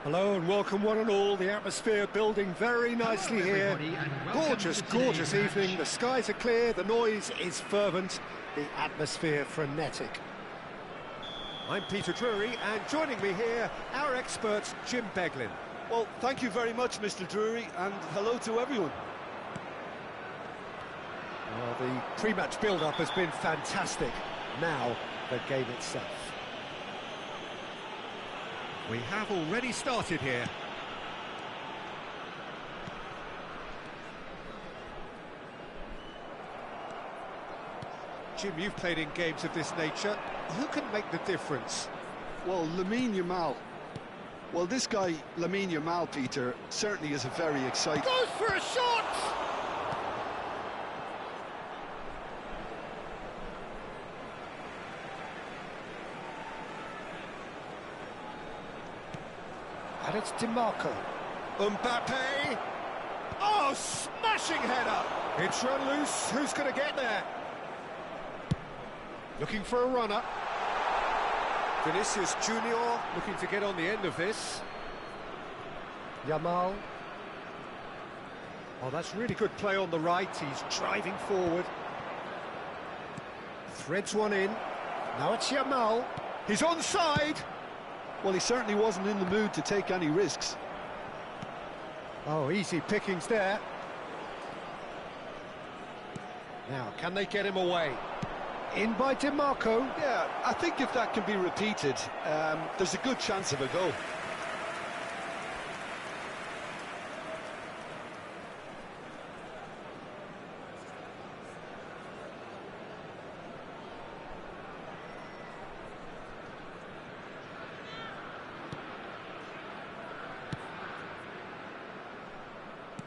Hello and welcome one and all. The atmosphere building very nicely here. Gorgeous, gorgeous evening. The skies are clear, the noise is fervent, the atmosphere frenetic. I'm Peter Drury, and joining me here, our expert, Jim Beglin. Well, thank you very much, Mr. Drury, and hello to everyone. Well, the pre-match build-up has been fantastic. Now, the game itself. We have already started here. Jim, you've played in games of this nature. Who can make the difference? Well, Lamine Yamal. Well, this guy, Lamine Yamal, Peter, certainly is a very exciting... Goes for a shot! And it's DiMarco. Mbappe! Oh, smashing header! It's run loose, who's going to get there? Looking for a runner. Vinicius Junior looking to get on the end of this. Yamal. Oh, that's really good play on the right, he's driving forward. Threads one in. Now it's Yamal. He's onside! Well, he certainly wasn't in the mood to take any risks. Oh, easy pickings there. Now, can they get him away? In by DiMarco. Yeah, I think if that can be repeated, there's a good chance of a goal.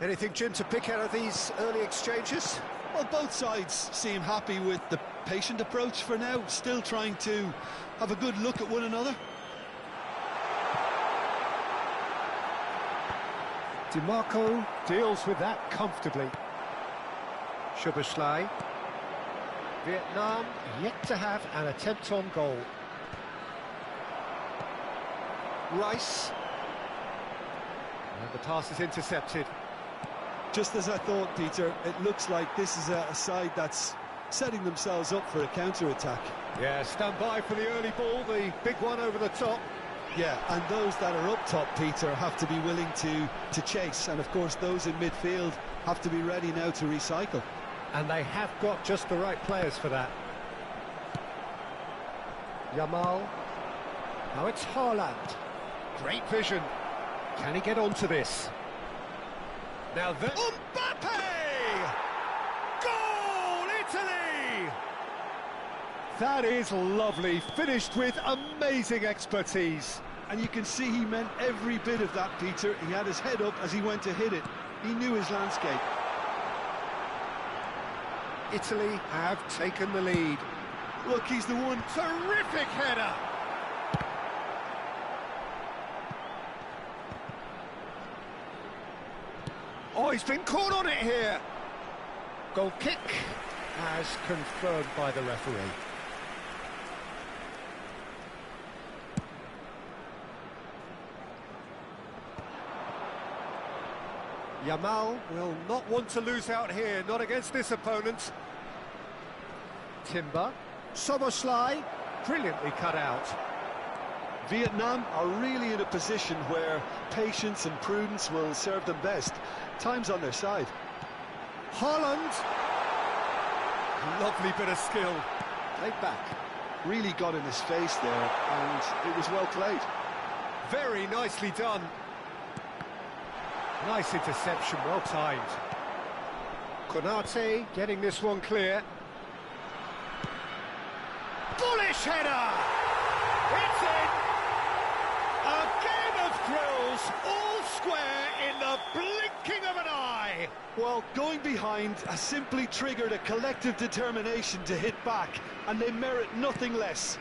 Anything, Jim, to pick out of these early exchanges? Well, both sides seem happy with the patient approach for now, still trying to have a good look at one another. DiMarco deals with that comfortably. Szoboszlai. Vietnam yet to have an attempt on goal. Rice. And the pass is intercepted. Just as I thought, Peter, it looks like this is a side that's setting themselves up for a counter-attack. Yeah, stand by for the early ball, the big one over the top. Yeah, and those that are up top, Peter, have to be willing to chase. And, of course, those in midfield have to be ready now to recycle. And they have got just the right players for that. Yamal. Now it's Haaland. Great vision. Can he get onto this? Now the... Mbappe! Goal, Italy! That is lovely, finished with amazing expertise. And you can see he meant every bit of that, Peter. He had his head up as he went to hit it. He knew his landscape. Italy have taken the lead. Look, he's the one. Terrific header! Oh, he's been caught on it here. Goal kick, as confirmed by the referee. Yamal will not want to lose out here, not against this opponent. Timber, Szoboszlai, brilliantly cut out. Vietnam are really in a position where patience and prudence will serve them best. Time's on their side. Haaland. Lovely bit of skill. Played back. Really got in his face there, and it was well played. Very nicely done. Nice interception, well timed. Konate getting this one clear. Bullish header! It's in! A game of thrills, all square in the blinking of an eye! Well, going behind has simply triggered a collective determination to hit back, and they merit nothing less.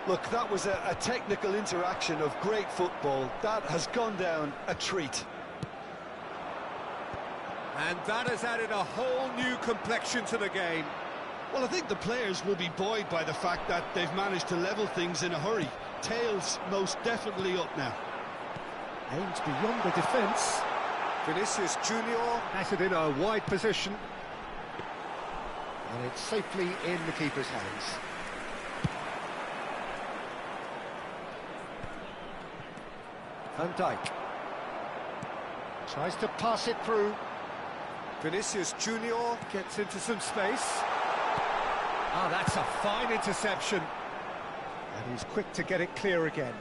Look, that was a technical interaction of great football. That has gone down a treat. And that has added a whole new complexion to the game. Well, I think the players will be buoyed by the fact that they've managed to level things in a hurry. Tails most definitely up now. Aims beyond the defence. Vinicius Junior Has it in a wide position. And it's safely in the keeper's hands. Van Dijk. Tries to pass it through. Vinicius Junior Gets into some space. Ah, that's a fine interception. And he's quick to get it clear again.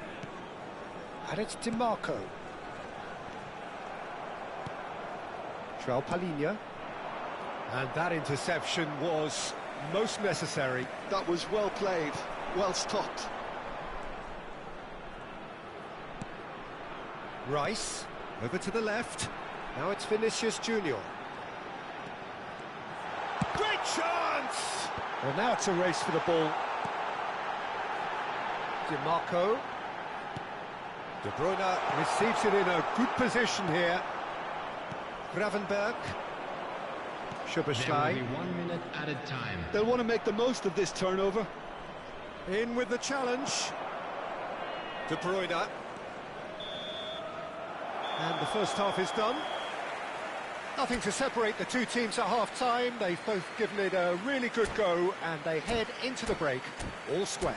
And it's DiMarco. João Palhinha. And that interception was most necessary. That was well played, well stopped. Rice, over to the left. Now it's Vinicius Junior. Great chance! Well, now it's a race for the ball. DiMarco. De Bruyne receives it in a good position here. Gravenberg. There will Szoboszlai. be 1 minute added time. They'll want to make the most of this turnover. In with the challenge. De Bruyne. And the first half is done. Nothing to separate the two teams at half-time. They've both given it a really good go, and they head into the break all square.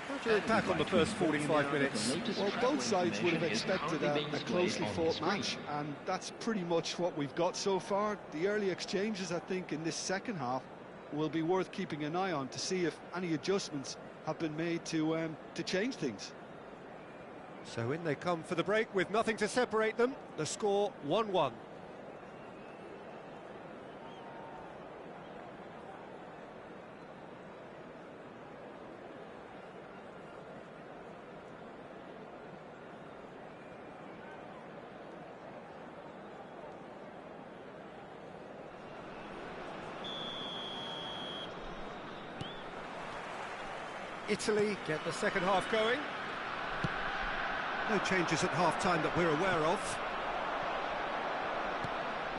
What do you look back on the first 45 minutes? Well, both sides would have expected a closely fought match, and that's pretty much what we've got so far. The early exchanges, I think, in this second half will be worth keeping an eye on to see if any adjustments have been made to change things. So in they come for the break with nothing to separate them. The score 1-1. Italy get the second half going. No changes at half-time that we're aware of.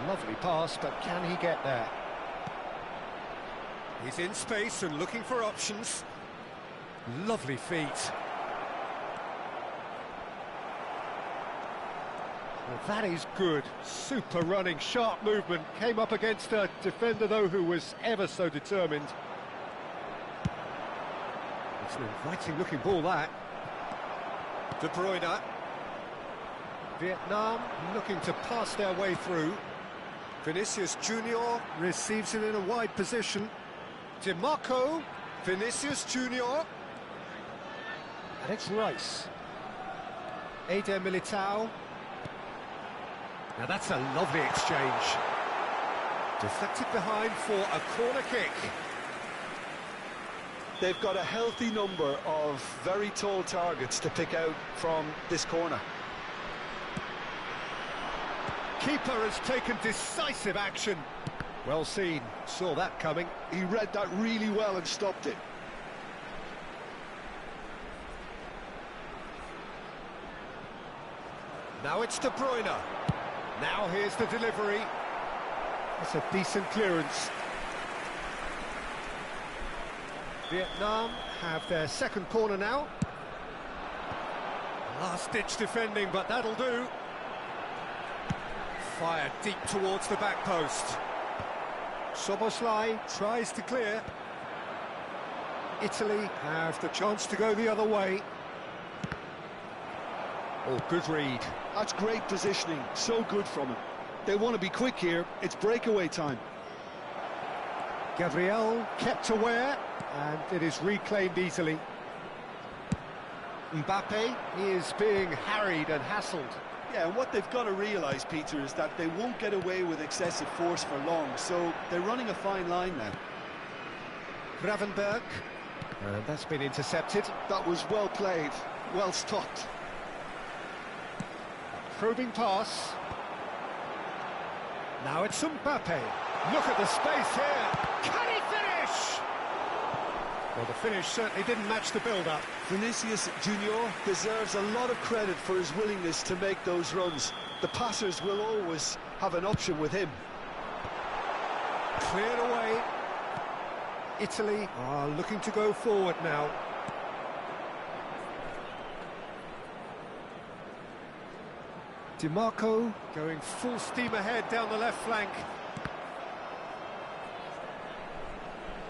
Lovely pass, but can he get there? He's in space and looking for options. Lovely feet. Well, that is good. Super running, sharp movement. Came up against a defender, though, who was ever so determined. It's an inviting-looking ball, that. De Bruyne. Vietnam looking to pass their way through. Vinicius Junior receives it in a wide position. DiMarco. Vinicius Junior. And it's Rice. Eder Militao. Now that's a lovely exchange. Deflected behind for a corner kick. They've got a healthy number of very tall targets to pick out from this corner. Keeper has taken decisive action. Well seen, saw that coming. He read that really well and stopped it. Now it's De Bruyne. Now here's the delivery. That's a decent clearance. Vietnam have their second corner now. Last-ditch defending, but that'll do. Fired deep towards the back post. Szoboszlai tries to clear. Italy have the chance to go the other way. Oh, good read. That's great positioning, so good from him. They want to be quick here, it's breakaway time. Gabriel kept aware, and it is reclaimed easily. Mbappe is being harried and hassled. Yeah, and what they've got to realise, Peter, is that they won't get away with excessive force for long, so they're running a fine line now. Gravenberg, and that's been intercepted. That was well played, well stopped. Probing pass. Now it's Mbappe. Look at the space here. Can he finish? Well, the finish certainly didn't match the build-up. Vinicius Junior deserves a lot of credit for his willingness to make those runs. The passers will always have an option with him. Cleared away. Italy are looking to go forward now. DiMarco going full steam ahead down the left flank.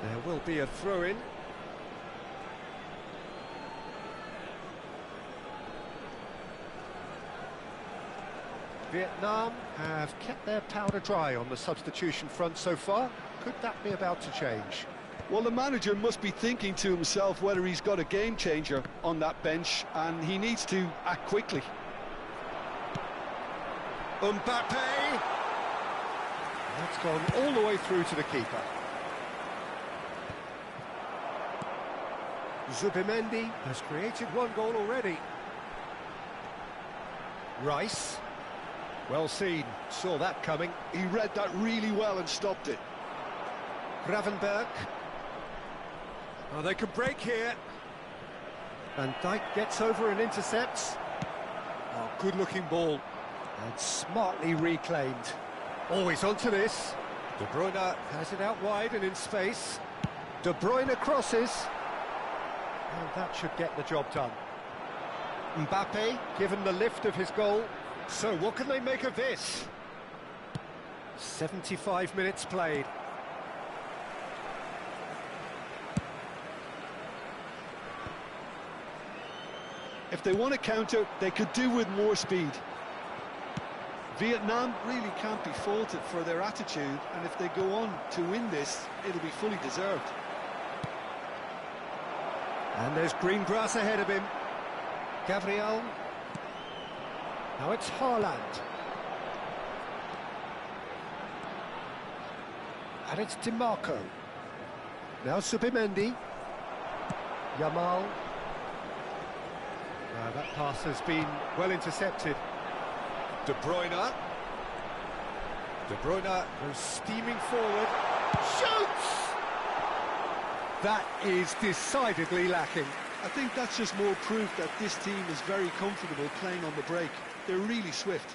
There will be a throw-in. Vietnam have kept their powder dry on the substitution front so far. Could that be about to change? Well, the manager must be thinking to himself whether he's got a game changer on that bench, and he needs to act quickly. Mbappe! That's gone all the way through to the keeper. Zubimendi has created one goal already. Rice. Well seen, saw that coming. He read that really well and stopped it. Gravenberg. Oh, they can break here. Van Dijk gets over and intercepts. Oh, good-looking ball. And smartly reclaimed. Always onto this. De Bruyne has it out wide and in space. De Bruyne crosses. And that should get the job done. Mbappe given the lift of his goal. So what can they make of this? 75 minutes played. If they want to counter, they could do with more speed. Vietnam really can't be faulted for their attitude, and if they go on to win this, it'll be fully deserved. And there's green grass ahead of him. Gabriel. Now it's Haaland. And it's DiMarco. Now Zubimendi. Yamal. That pass has been well intercepted. De Bruyne. De Bruyne goes steaming forward. Shoots! That is decidedly lacking. I think that's just more proof that this team is very comfortable playing on the break. They're really swift.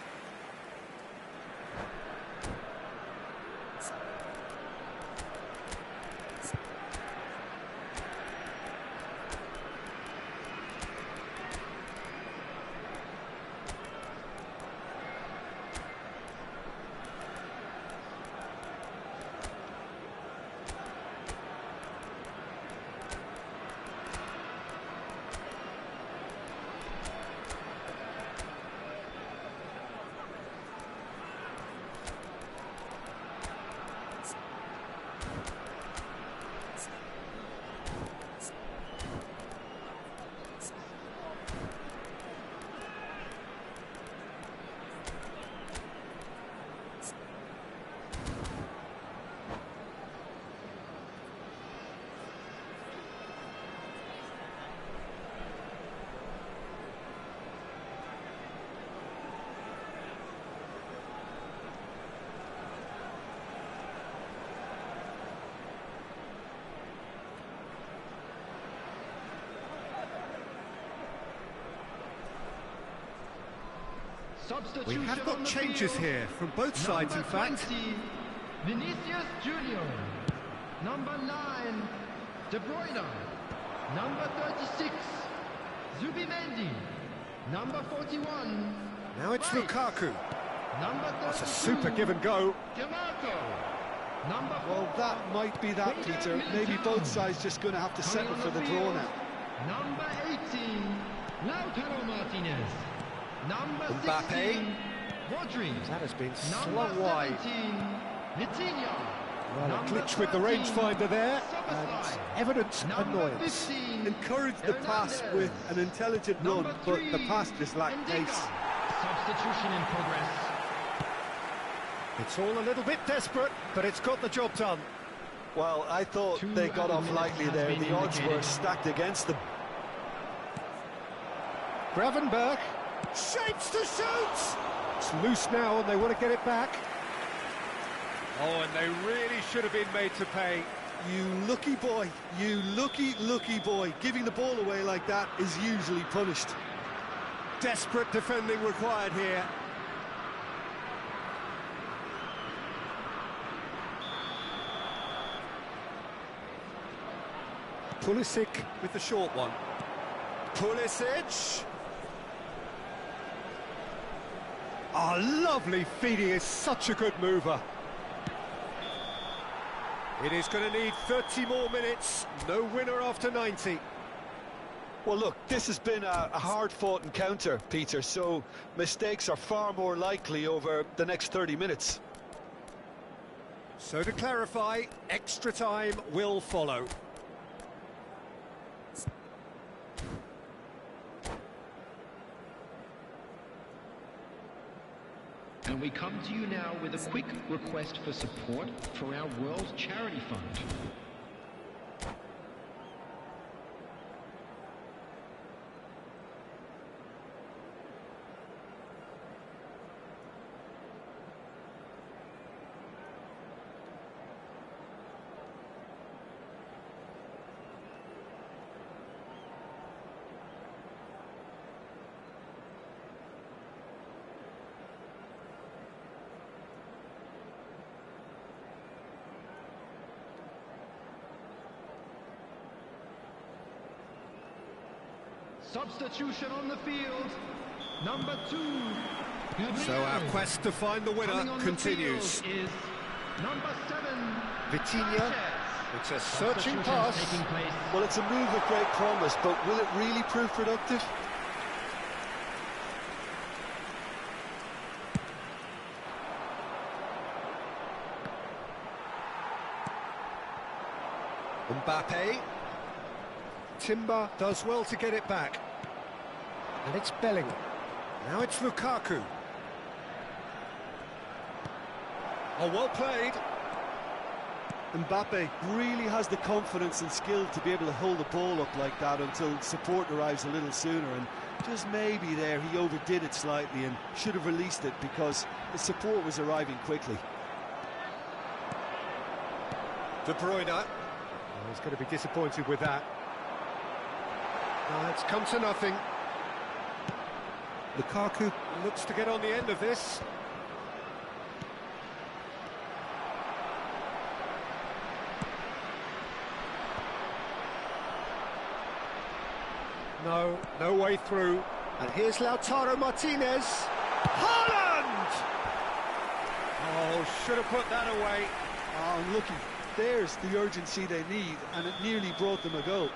We have got changes here from both sides, in fact. 20, Vinicius Junior. Number 9, De Bruyne. Number 36, Zubimendi. Number 41. Now it's Rice. Lukaku. Number 32, That's a super give and go. DiMarco. Number 4, Well, that might be that, Peter. Maybe both sides just going to have to settle for the draw now. Number 18, Lautaro Martinez. Number Mbappe. 16, Rodri. That has been Number slung wide. 17, Vitinha. Well, a Number glitch with the 13, rangefinder there, Szoboszlai. and evident Number annoyance. 15, Encourage the pass Hernandez. with an intelligent run, Number but 3, the pass just lacked Ndika. pace. Substitution in progress. It's all a little bit desperate, but it's got the job done. Well, I thought 2 they got off minutes lightly has there. been The odds were indicated. stacked against them. Gravenberg shapes to shoot. It's loose now, and they want to get it back. Oh, and they really should have been made to pay. You lucky boy, you lucky boy. Giving the ball away like that is usually punished. Desperate defending required here. Pulisic with the short one. Pulisic. Oh, lovely feed, he is such a good mover. It is going to need 30 more minutes, no winner after 90. Well, look, this has been a hard-fought encounter, Peter, so mistakes are far more likely over the next 30 minutes. So to clarify, extra time will follow. And we come to you now with a quick request for support for our World Charity Fund. Substitution on the field, number 2. So our quest to find the winner continues. Is number 7. Vitinha, it's a searching pass. Well, it's a move of great promise, but will it really prove productive? Mbappe. Timber does well to get it back. And it's Bellingham. Now it's Lukaku. Oh, well played. Mbappe really has the confidence and skill to be able to hold the ball up like that until support arrives a little sooner, and just maybe there he overdid it slightly and should have released it because the support was arriving quickly. De Bruyne. Oh, he's going to be disappointed with that. It's come to nothing. Lukaku looks to get on the end of this. No way through. And here's Lautaro Martinez. Haaland! Oh, should have put that away. Oh, and look, there's the urgency they need, and it nearly brought them a goal.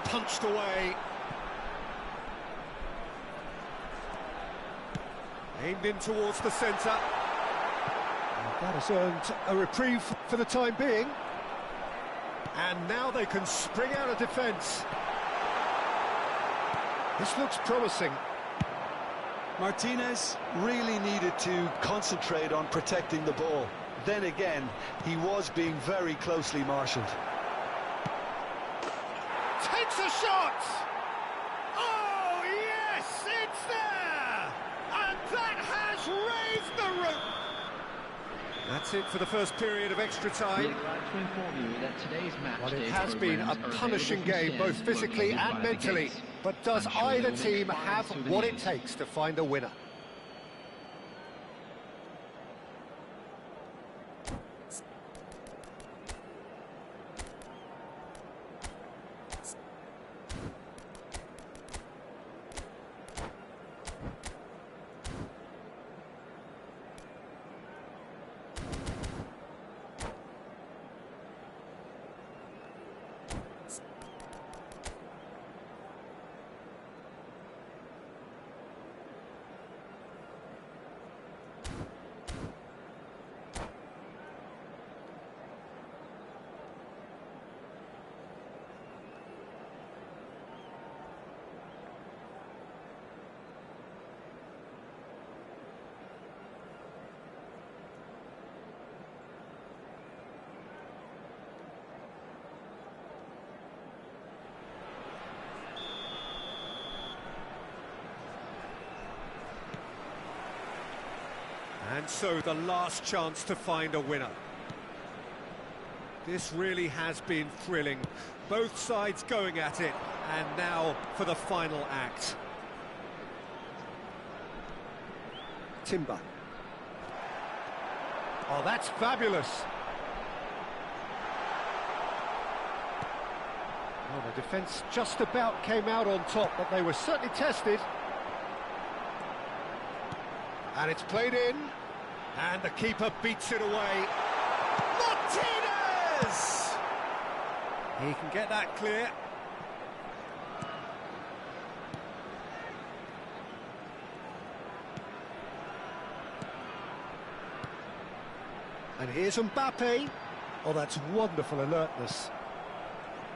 Punched away. Aimed in towards the centre. That has earned a reprieve for the time being. And now they can spring out of defence. This looks promising. Martinez really needed to concentrate on protecting the ball. Then again, he was being very closely marshalled. Takes a shot! Oh, yes, it's there! And that has raised the roof! That's it for the first period of extra time. We'd like to inform you that today's match Well, it has been a punishing game, both physically and mentally. But does either team have what it takes to find a winner? And so the last chance to find a winner. This really has been thrilling. Both sides going at it, and now for the final act. Timber. Oh, that's fabulous. Well, the defence just about came out on top, but they were certainly tested. And it's played in, and the keeper beats it away. Martinez! He can get that clear. And here's Mbappe. Oh, that's wonderful alertness.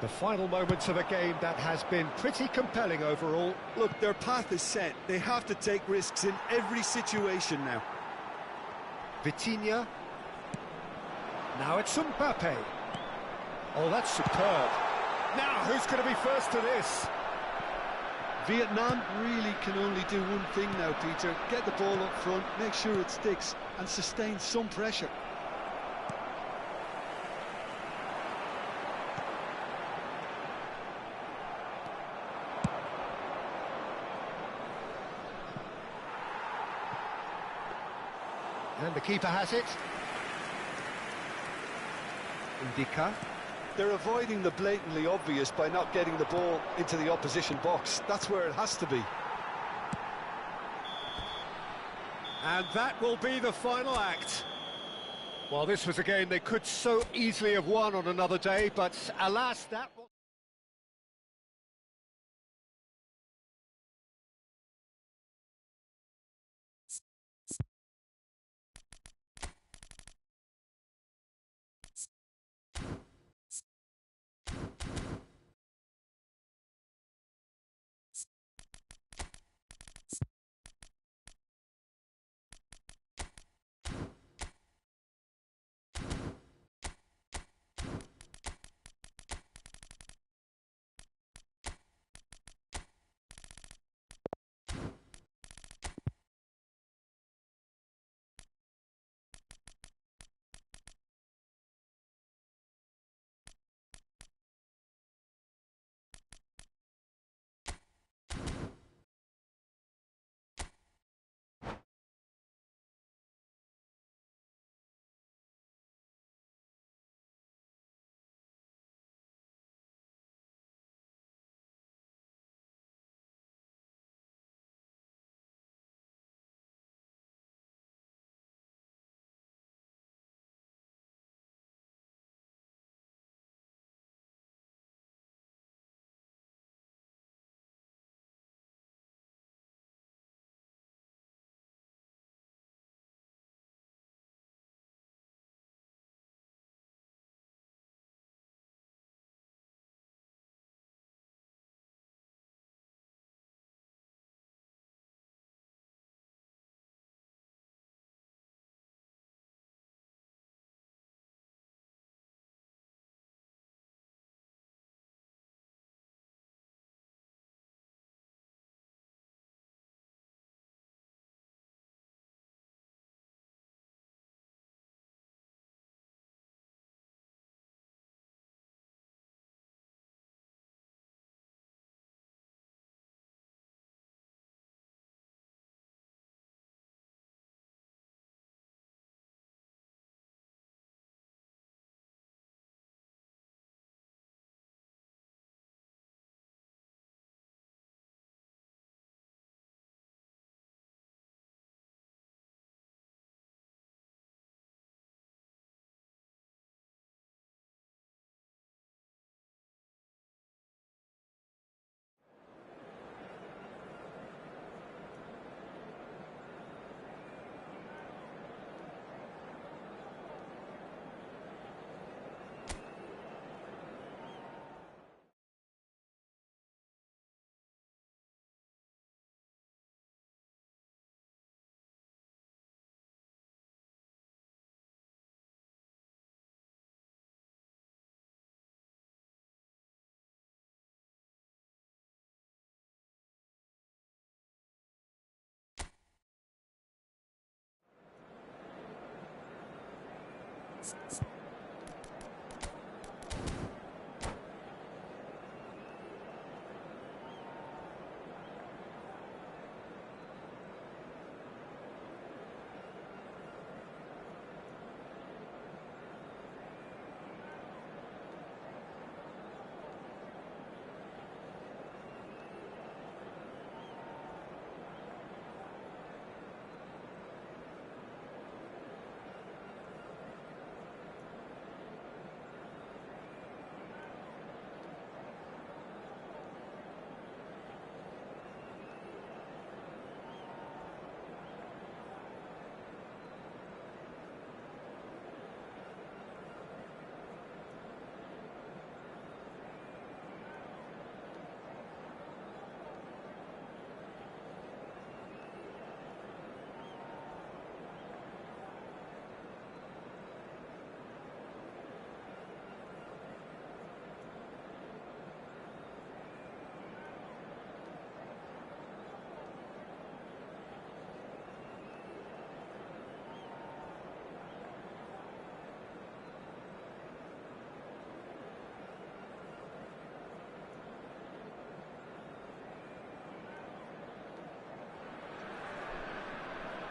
The final moments of a game that has been pretty compelling overall. Look, their path is set. They have to take risks in every situation now. Vitinha. Now it's Mbappe. Oh, that's superb. Now, who's going to be first to this? Vietnam really can only do one thing now, Peter. Get the ball up front, make sure it sticks, and sustain some pressure. And the keeper has it. Indica. They're avoiding the blatantly obvious by not getting the ball into the opposition box. That's where it has to be. And that will be the final act. Well, this was a game they could so easily have won on another day, but alas, that was...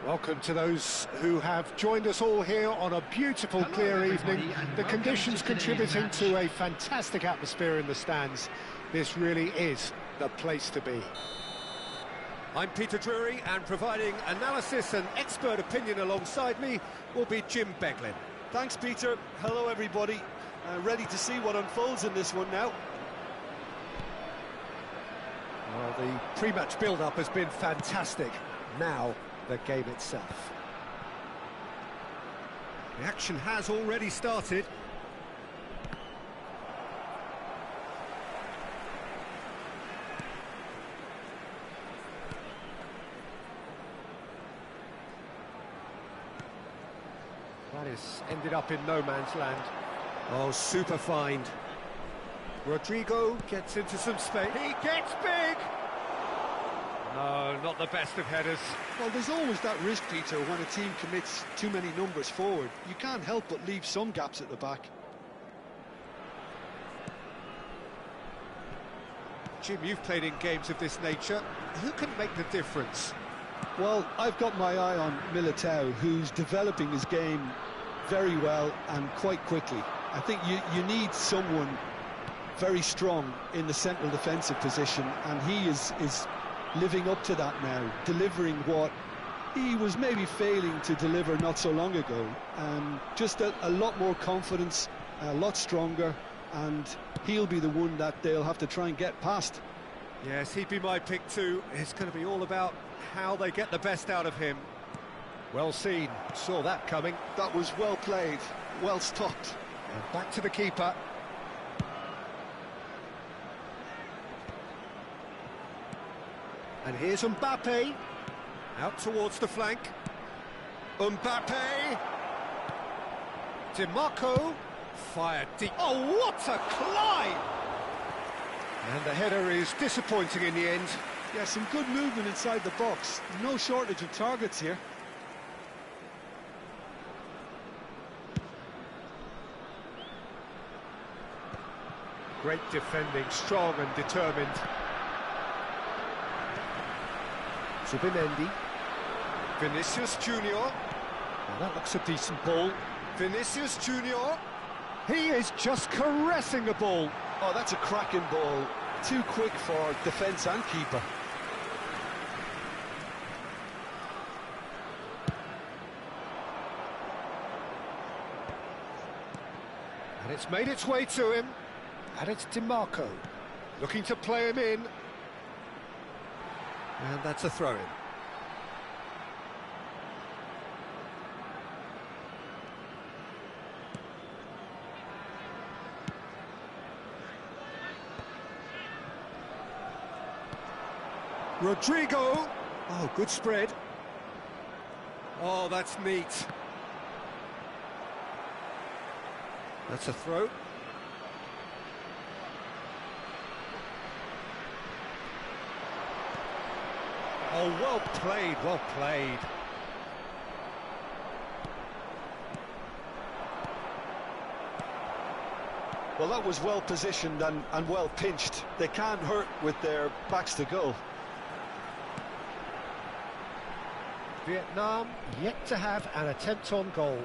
Welcome to those who have joined us all here on a beautiful, clear evening. The conditions contributing to a fantastic atmosphere in the stands. This really is the place to be. I'm Peter Drury, and providing analysis and expert opinion alongside me will be Jim Beglin. Thanks, Peter. Hello, everybody. Ready to see what unfolds in this one now. Well, the pre-match build-up has been fantastic. Now, the game itself. The action has already started. That has ended up in no man's land. Oh, super find. Rodrigo gets into some space. He gets big! No, not the best of headers. Well, there's always that risk, Peter, when a team commits too many numbers forward. You can't help but leave some gaps at the back. Jim, you've played in games of this nature. Who can make the difference? Well, I've got my eye on Militao, who's developing his game very well and quite quickly. I think you need someone very strong in the central defensive position, and he is living up to that now, delivering what he was maybe failing to deliver not so long ago. Just a lot more confidence, a lot stronger, and he'll be the one that they'll have to try and get past. Yes, he'd be my pick too. It's going to be all about how they get the best out of him. Well seen, saw that coming. That was well played, well stopped. And back to the keeper. And here's Mbappe, out towards the flank. Mbappe! DiMarco, fired deep. Oh, what a climb! And the header is disappointing in the end. Yeah, some good movement inside the box. No shortage of targets here. Great defending, strong and determined. Zubimendi. Vinicius Junior. Now that looks a decent ball. Vinicius Junior. He is just caressing the ball. Oh, that's a cracking ball. Too quick for defence and keeper. And it's made its way to him. And it's DiMarco looking to play him in. And that's a throw-in. Rodrigo. Oh, good spread. Oh, that's neat. That's a throw. Oh, well played, well played. Well, that was well positioned and well pinched. They can't hurt with their backs to goal. Vietnam yet to have an attempt on goal.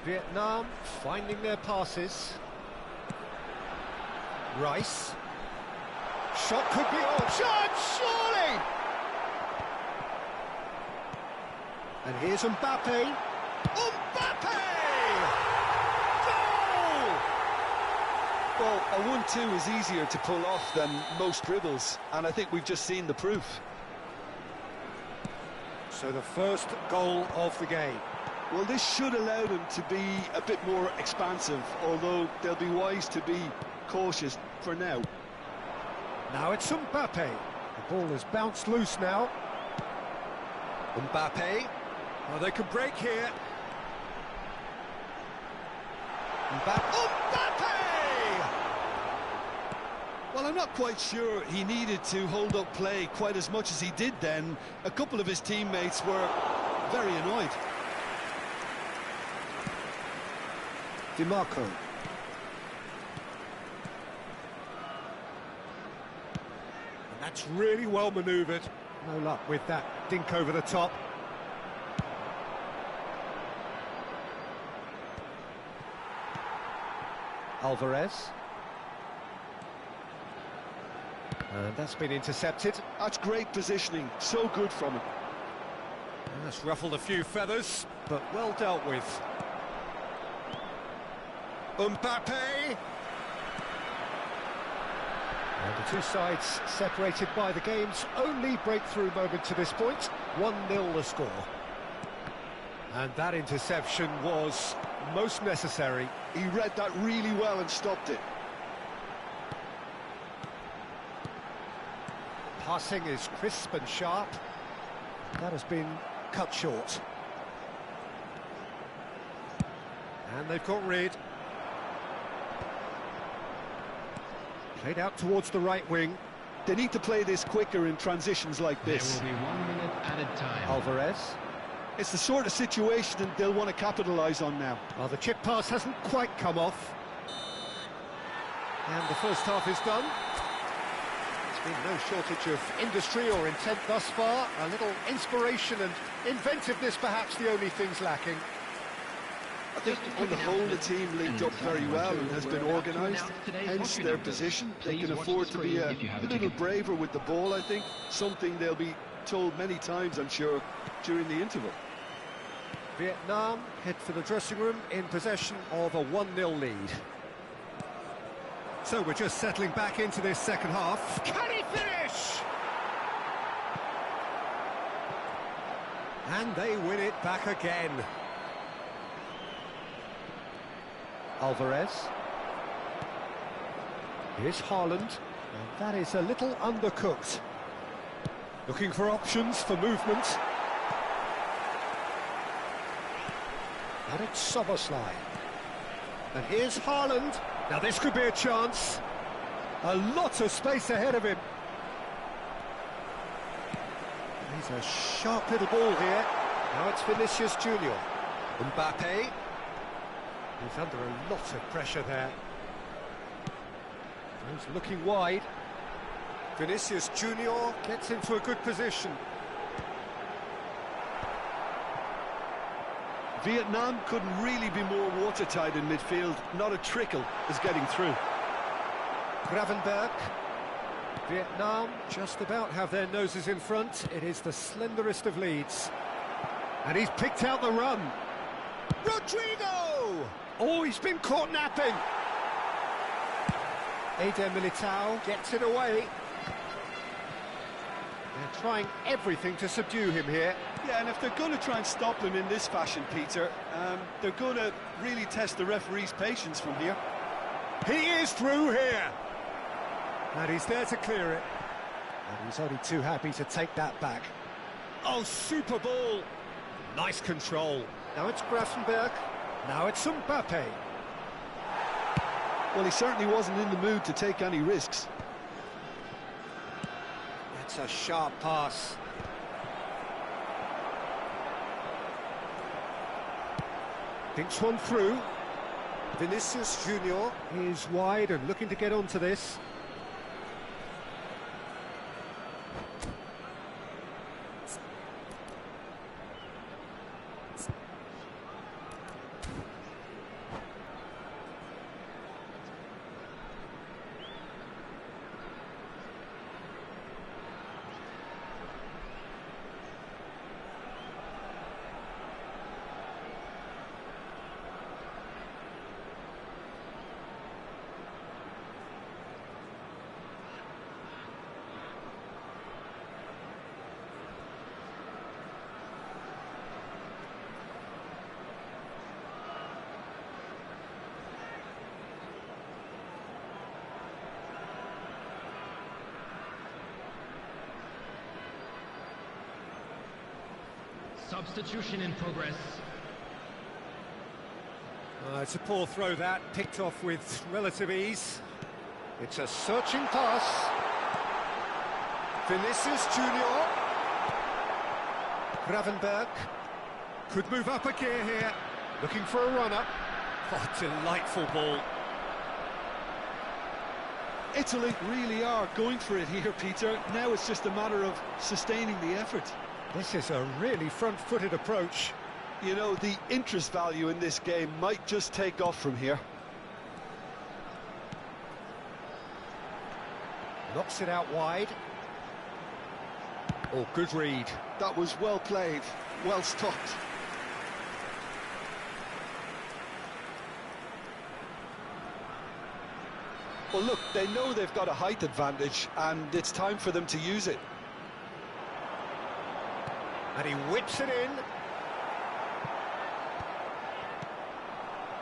Vietnam finding their passes. Rice. Shot could be on. Shot, surely! And here's Mbappe. Mbappe! Goal! Well, a 1-2 is easier to pull off than most dribbles, and I think we've just seen the proof. So the first goal of the game. Well, this should allow them to be a bit more expansive, although they'll be wise to be cautious for now. Now it's Mbappe. The ball has bounced loose now. Mbappe. Oh, they can break here. Mbappe! Well, I'm not quite sure he needed to hold up play quite as much as he did then. A couple of his teammates were very annoyed. DiMarco. That's really well manoeuvred. No luck with that dink over the top. Alvarez. And that's been intercepted. That's great positioning, so good from him. And that's ruffled a few feathers, but well dealt with. Mbappe! And the two sides separated by the game's only breakthrough moment to this point. 1-0 the score. And that interception was most necessary. He read that really well and stopped it. Passing is crisp and sharp. That has been cut short. And they've got rid. Played out towards the right wing. They need to play this quicker in transitions like this. There will be 1 minute at a time. Alvarez. It's the sort of situation that they'll want to capitalise on now. Well, the chip pass hasn't quite come off. And the first half is done. There's been no shortage of industry or intent thus far. A little inspiration and inventiveness, perhaps the only things lacking. I think on the whole the team linked up very well and has been organised, hence their position. They can afford to be a little braver with the ball, I think. Something they'll be told many times, I'm sure, during the interval. Vietnam head for the dressing room in possession of a 1-0 lead. So we're just settling back into this second half. Can he finish? And they win it back again. Alvarez. Here's Haaland. And that is a little undercooked. Looking for options for movement. And it's Soboslai. And here's Haaland. Now this could be a chance. A lot of space ahead of him. He's a sharp little ball here. Now it's Vinicius Junior. Mbappe. He's under a lot of pressure there. He's looking wide. Vinicius Junior gets into a good position. Vietnam couldn't really be more watertight in midfield. Not a trickle is getting through. Gravenberg. Vietnam just about have their noses in front. It is the slenderest of leads. And he's picked out the run. Rodrigo! Oh, he's been caught napping. Eder Militao gets it away. They're trying everything to subdue him here. Yeah, and if they're going to try and stop him in this fashion, Peter, they're going to really test the referee's patience from here. He is through here. And he's there to clear it. And he's only too happy to take that back. Oh, super ball. Nice control. Now it's Gravenberg. Now it's Mbappe. Well, he certainly wasn't in the mood to take any risks. That's a sharp pass. Thinks one through. Vinicius Junior is wide and looking to get onto this. Substitution in progress. It's a poor throw that, picked off with relative ease. It's a searching pass. Vinicius Junior. Gravenberg could move up a gear here, looking for a run-up. Oh, delightful ball. Italy really are going for it here, Peter. Now it's just a matter of sustaining the effort. This is a really front-footed approach. You know, the interest value in this game might just take off from here. Knocks it out wide. Oh, good read. That was well played, well stopped. Well, look, they know they've got a height advantage, and it's time for them to use it. And he whips it in.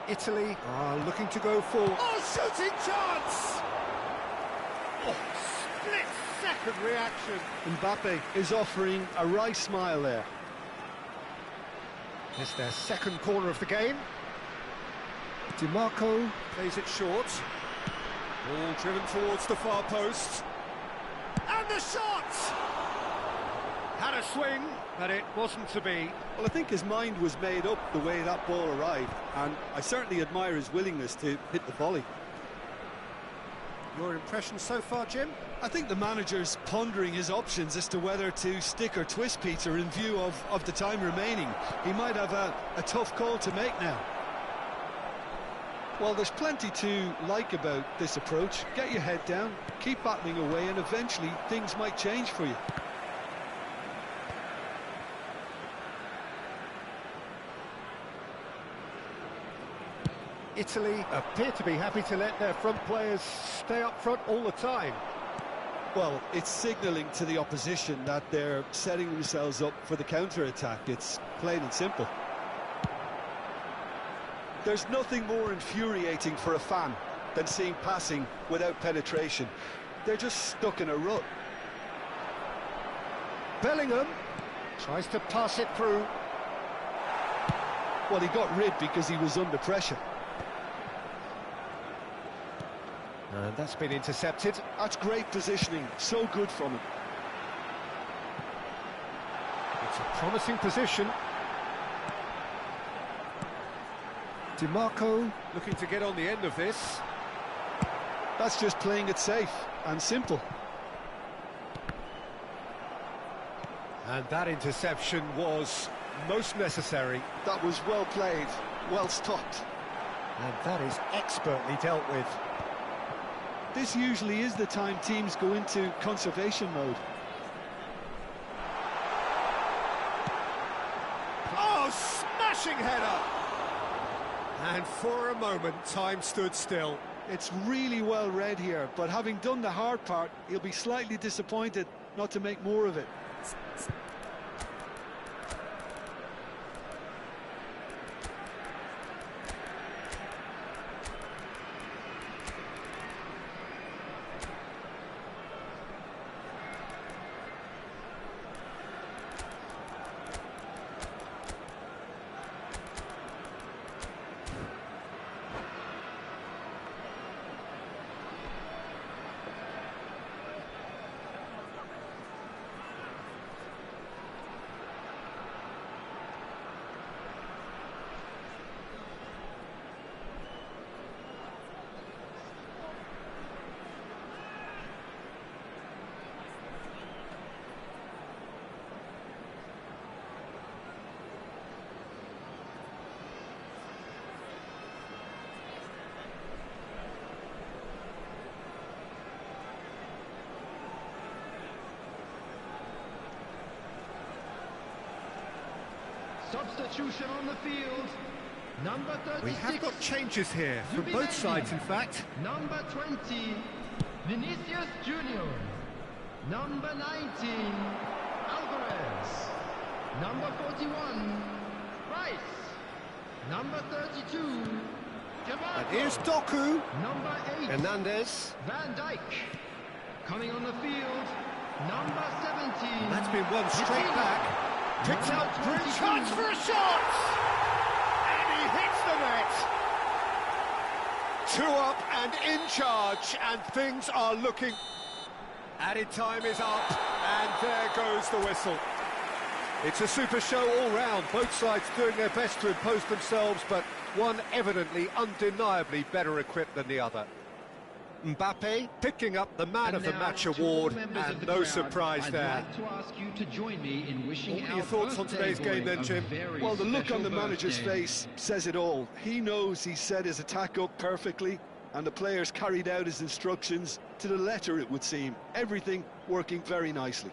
Italy are looking to go for... Oh, shooting chance! Oh, split-second reaction. Mbappe is offering a wry smile there. It's their second corner of the game. DiMarco plays it short. Ball driven towards the far post. And the shot! Had a swing, but it wasn't to be. Well, I think his mind was made up the way that ball arrived, and I certainly admire his willingness to hit the volley. Your impression so far, Jim? I think the manager's pondering his options as to whether to stick or twist Peter in view of the time remaining. He might have a tough call to make now. Well, there's plenty to like about this approach. Get your head down, keep battling away, and eventually things might change for you. Italy appear to be happy to let their front players stay up front all the time. Well, it's signalling to the opposition that they're setting themselves up for the counter-attack. It's plain and simple. There's nothing more infuriating for a fan than seeing passing without penetration. They're just stuck in a rut. Bellingham tries to pass it through. Well, he got rid because he was under pressure. And that's been intercepted. That's great positioning, so good from him. It's a promising position. DiMarco looking to get on the end of this. That's just playing it safe and simple. And that interception was most necessary. That was well played, well stopped. And that is expertly dealt with. This usually is the time teams go into conservation mode. Oh, smashing header! And for a moment, time stood still. It's really well read here, but having done the hard part, he'll be slightly disappointed not to make more of it. Substitution on the field. Number 36. We have got changes here from both sides, in fact. Number 20, Vinicius Junior. Number 19, Alvarez. Number 41, Rice. Number 32, Jamal. And here's Doku. Number 8, Hernandez. Van Dijk. Coming on the field, number 17. That's been one straight back. Picked out, chance for a shot! And he hits the net! 2 up and in charge, and things are looking... Added time is up, and there goes the whistle. It's a super show all round, both sides doing their best to impose themselves, but one evidently, undeniably better equipped than the other. Mbappe picking up the Man And of the now, Match to all award, members of and the no crowd, surprise I'd there. like to ask you to join me in wishing What are our your thoughts on birthday today's game boy then, a Jim? very Well, the look on special the manager's birthday. face says it all. He knows he set his attack up perfectly, and the players carried out his instructions to the letter, it would seem. Everything working very nicely.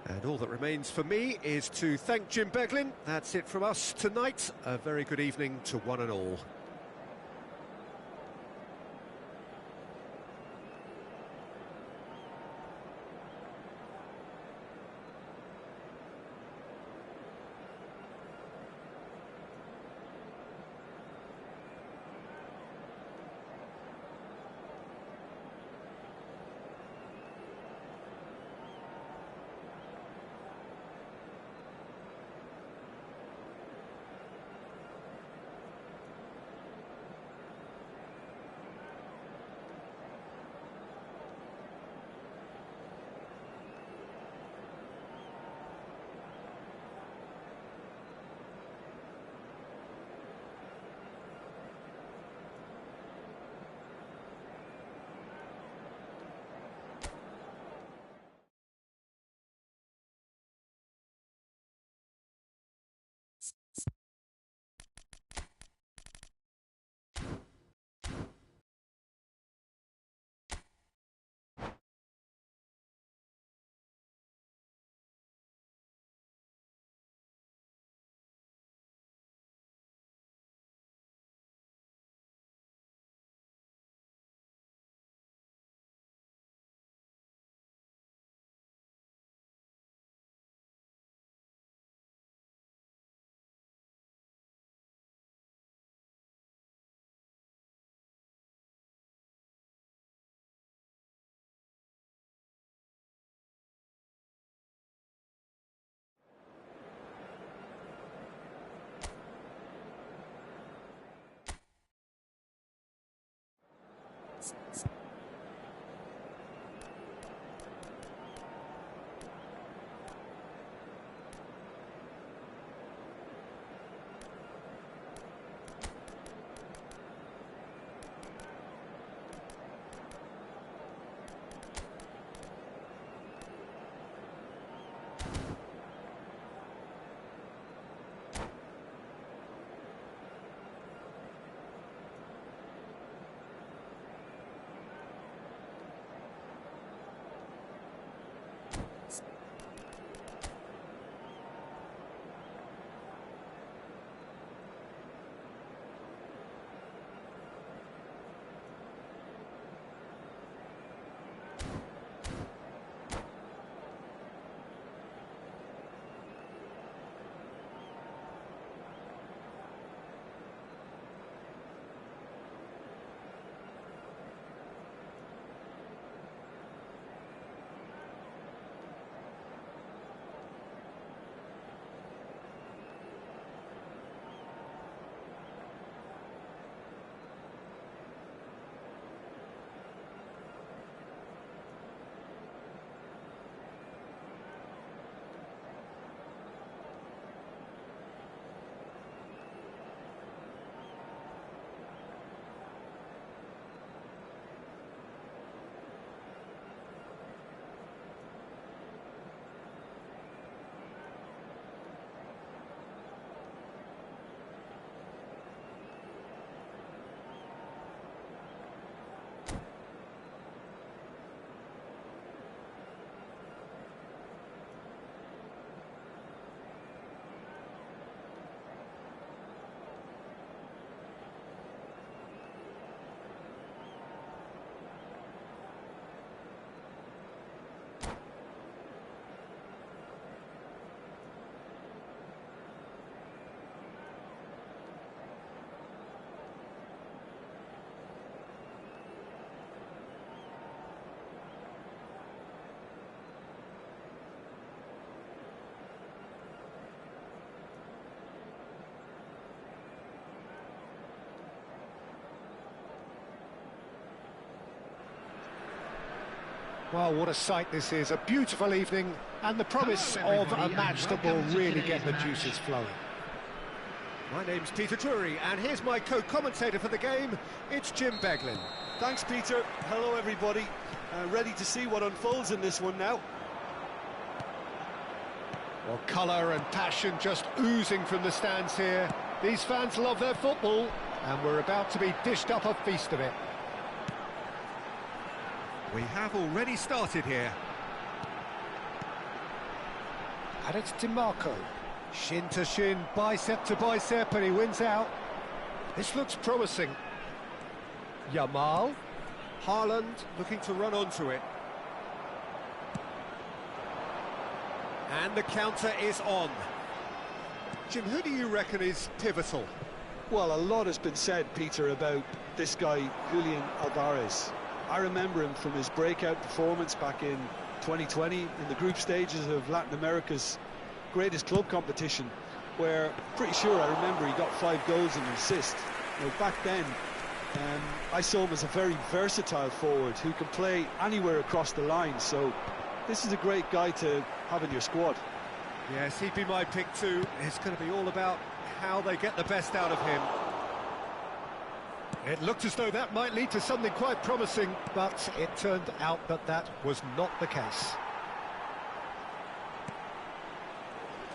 And all that remains for me is to thank Jim Beglin. That's it from us tonight. A very good evening to one and all. Well, what a sight this is. A beautiful evening and the promise Hello, of a everybody, match and that will welcome to really today's get the match. juices flowing. My name's Peter Drury, and here's my co-commentator for the game. It's Jim Beglin. Thanks, Peter. Hello, everybody. Ready to see what unfolds in this one now. Well, colour and passion just oozing from the stands here. These fans love their football, and we're about to be dished up a feast of it. We have already started here. And it's DiMarco. Shin to shin, bicep to bicep, and he wins out. This looks promising. Yamal. Haaland looking to run onto it. And the counter is on. Jim, who do you reckon is pivotal? Well, a lot has been said, Peter, about this guy, Julian Alvarez. I remember him from his breakout performance back in 2020 in the group stages of Latin America's greatest club competition, where pretty sure I remember he got 5 goals and an assist. Now, back then, I saw him as a very versatile forward who can play anywhere across the line, so this is a great guy to have in your squad. Yes, he'd be my pick too. It's going to be all about how they get the best out of him. It looked as though that might lead to something quite promising, but it turned out that that was not the case.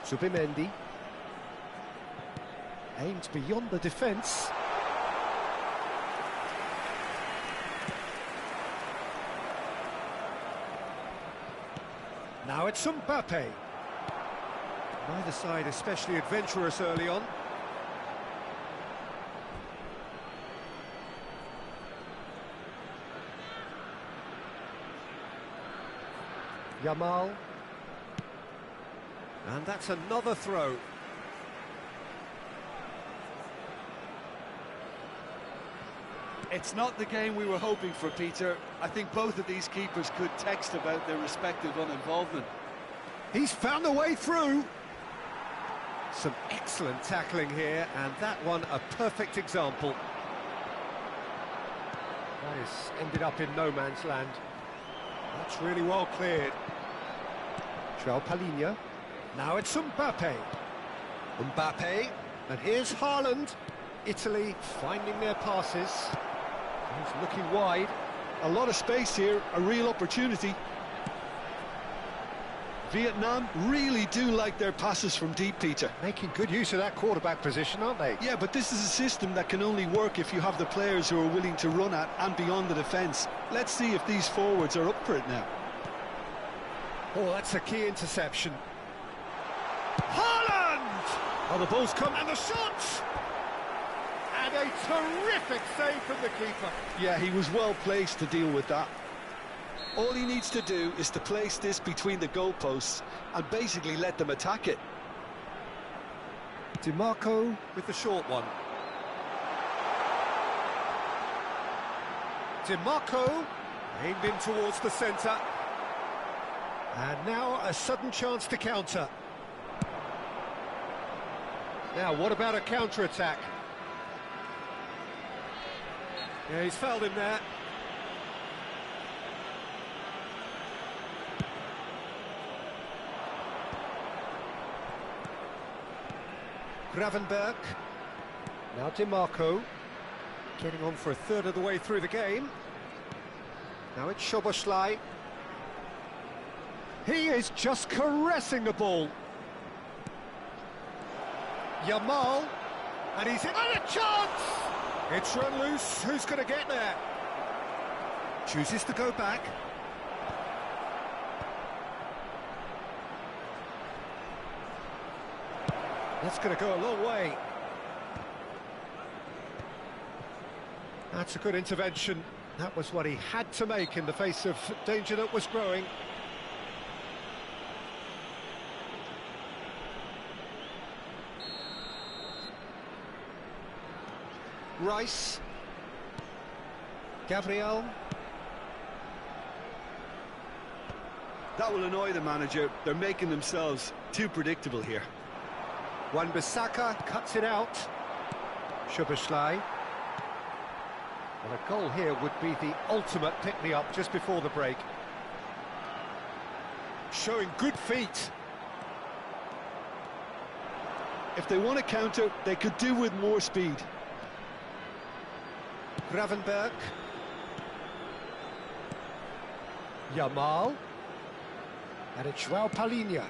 Zubimendi aims beyond the defence. Now it's Mbappe. Neither side especially adventurous early on. Yamal. And that's another throw. It's not the game we were hoping for, Peter. I think both of these keepers could text about their respective uninvolvement. He's found a way through. Some excellent tackling here, and that one a perfect example. That has ended up in no man's land. That's really well cleared. João Palhinha. Now it's Mbappe. Mbappe, and here's Haaland. Italy finding their passes. He's looking wide. A lot of space here, a real opportunity. Vietnam really do like their passes from deep, Peter. Making good use of that quarterback position, aren't they? Yeah, but this is a system that can only work if you have the players who are willing to run at and beyond the defence. Let's see if these forwards are up for it now. Oh, that's a key interception. Haaland! Oh, the ball's come, and the shots! And a terrific save from the keeper. Yeah, he was well placed to deal with that. All he needs to do is to place this between the goalposts and basically let them attack it. DiMarco with the short one. DiMarco aimed in towards the centre. And now a sudden chance to counter. Now, what about a counter-attack? Yeah, he's fouled him there. Gravenberg. Now DiMarco. Getting on for a third of the way through the game. Now it's Szoboszlai. He is just caressing the ball. Yamal. And he's in. And a chance! It's run loose. Who's going to get there? Chooses to go back. That's going to go a long way. That's a good intervention. That was what he had to make in the face of danger that was growing. Rice. Gabriel. That will annoy the manager. They're making themselves too predictable here. Wan-Bissaka cuts it out. Szoboszlai. Well, a goal here would be the ultimate pick-me-up just before the break. Showing good feet. If they want to counter, they could do with more speed. Gravenberg. Yamal. And it's João Palhinha.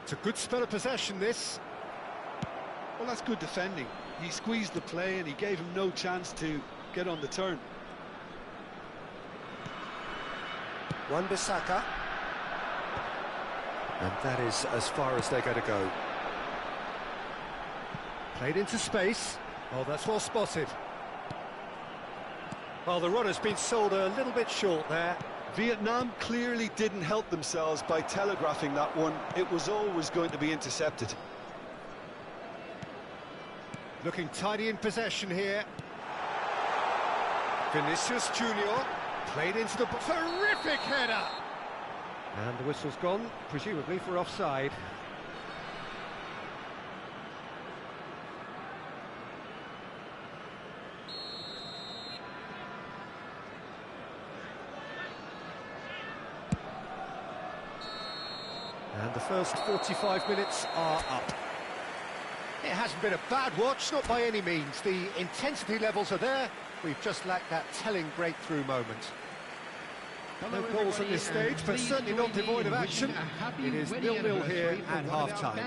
It's a good spell of possession, this. Well, that's good defending. He squeezed the play and he gave him no chance to get on the turn. Wan-Bissaka. And that is as far as they're going to go. Played into space. Oh, that's well spotted. Well, the runner's been sold a little bit short there. Vietnam clearly didn't help themselves by telegraphing that one. It was always going to be intercepted. Looking tidy in possession here. Vinicius Junior played into the... Terrific header! And the whistle's gone, presumably for offside. And the first 45 minutes are up. It hasn't been a bad watch, not by any means. The intensity levels are there. We've just lacked that telling breakthrough moment. No goals at this stage, but certainly not devoid of action. It is 0-0 here at half-time.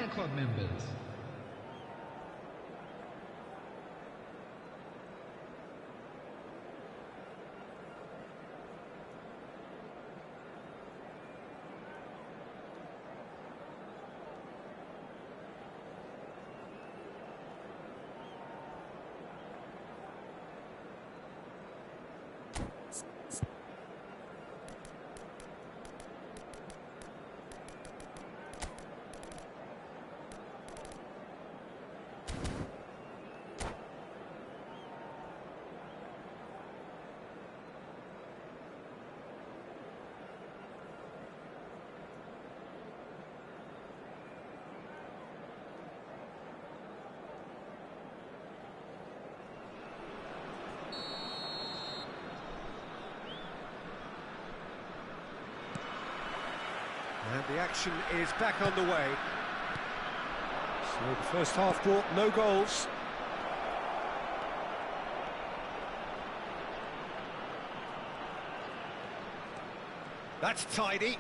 And the action is back underway. So the first half brought no goals. That's tidy.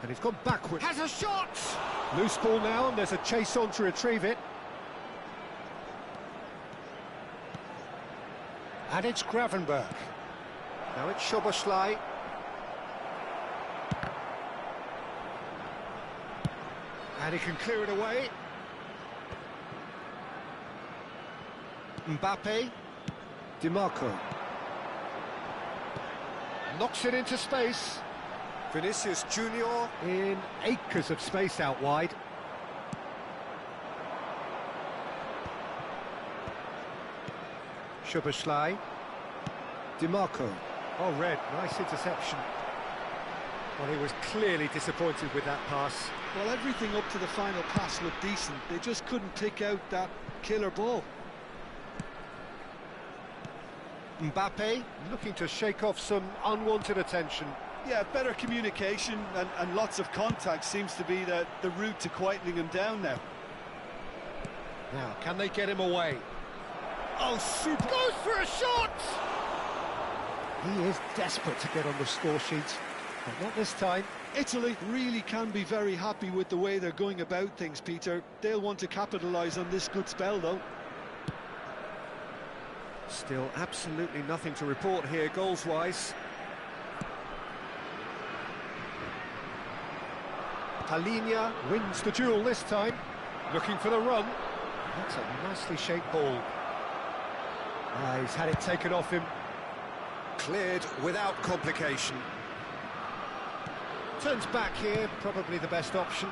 And he's gone backward. Has a shot! Loose ball now, and there's a chase on to retrieve it. And it's Gravenberg. Now it's Szoboszlai. And he can clear it away. Mbappe. DiMarco. Knocks it into space. Vinicius Junior in acres of space out wide. Szoboszlai. DiMarco. Oh, red. Nice interception. Well, he was clearly disappointed with that pass. Well, everything up to the final pass looked decent. They just couldn't pick out that killer ball. Mbappe looking to shake off some unwanted attention. Yeah, better communication and lots of contact seems to be the route to quietening him down now. Now, can they get him away? Oh, super! Goes for a shot! He is desperate to get on the score sheet, but not this time. Italy really can be very happy with the way they're going about things, Peter. They'll want to capitalise on this good spell, though. Still absolutely nothing to report here, goals-wise. Palhinha wins the duel this time, looking for the run. That's a nicely shaped ball. He's had it taken off him. Cleared without complication. Turns back here, probably the best option.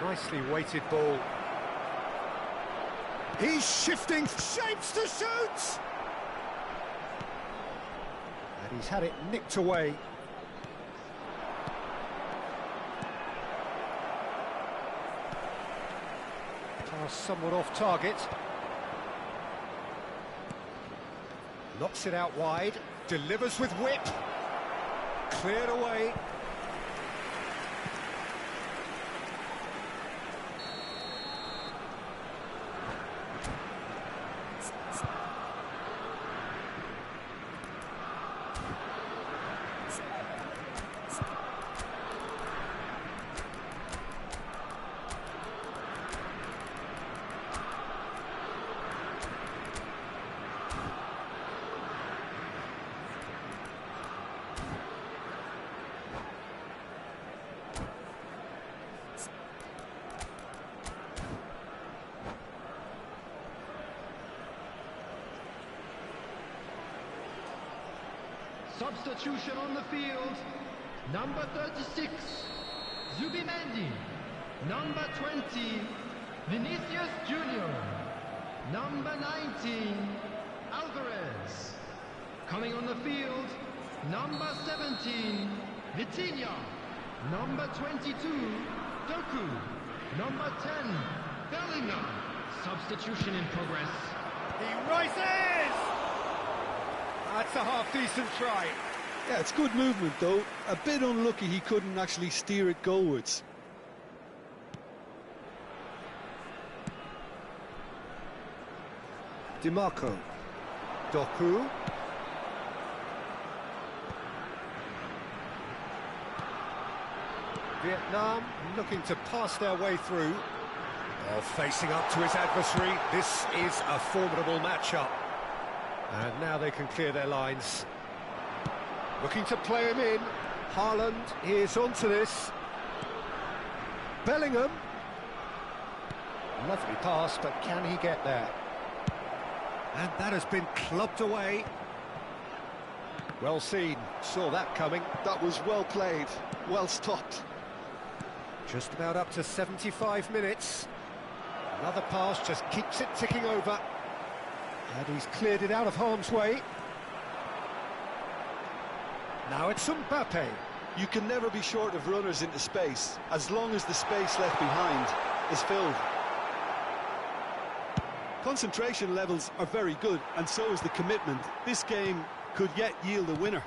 Nicely weighted ball. He's shifting shapes to shoot! And he's had it nicked away. Pass somewhat off target. Knocks it out wide, delivers with whip. Cleared away. Substitution on the field. Number 36, Zubimendi. Number 20, Vinicius Junior. Number 19, Alvarez. Coming on the field, number 17, Vitinha. Number 22, Doku. Number 10, Bellingham. Substitution in progress. He rises! That's a half-decent try. Yeah, it's good movement though. A bit unlucky he couldn't actually steer it goalwards. DiMarco. Doku. Vietnam looking to pass their way through. Oh, facing up to his adversary. This is a formidable matchup. And now they can clear their lines. Looking to play him in. Haaland is onto this. Bellingham. Lovely pass, but can he get there? And that has been clubbed away. Well seen, saw that coming. That was well played, well stopped. Just about up to 75 minutes. Another pass just keeps it ticking over. And he's cleared it out of harm's way. Now it's Mbappe. You can never be short of runners into space, as long as the space left behind is filled. Concentration levels are very good, and so is the commitment. This game could yet yield a winner.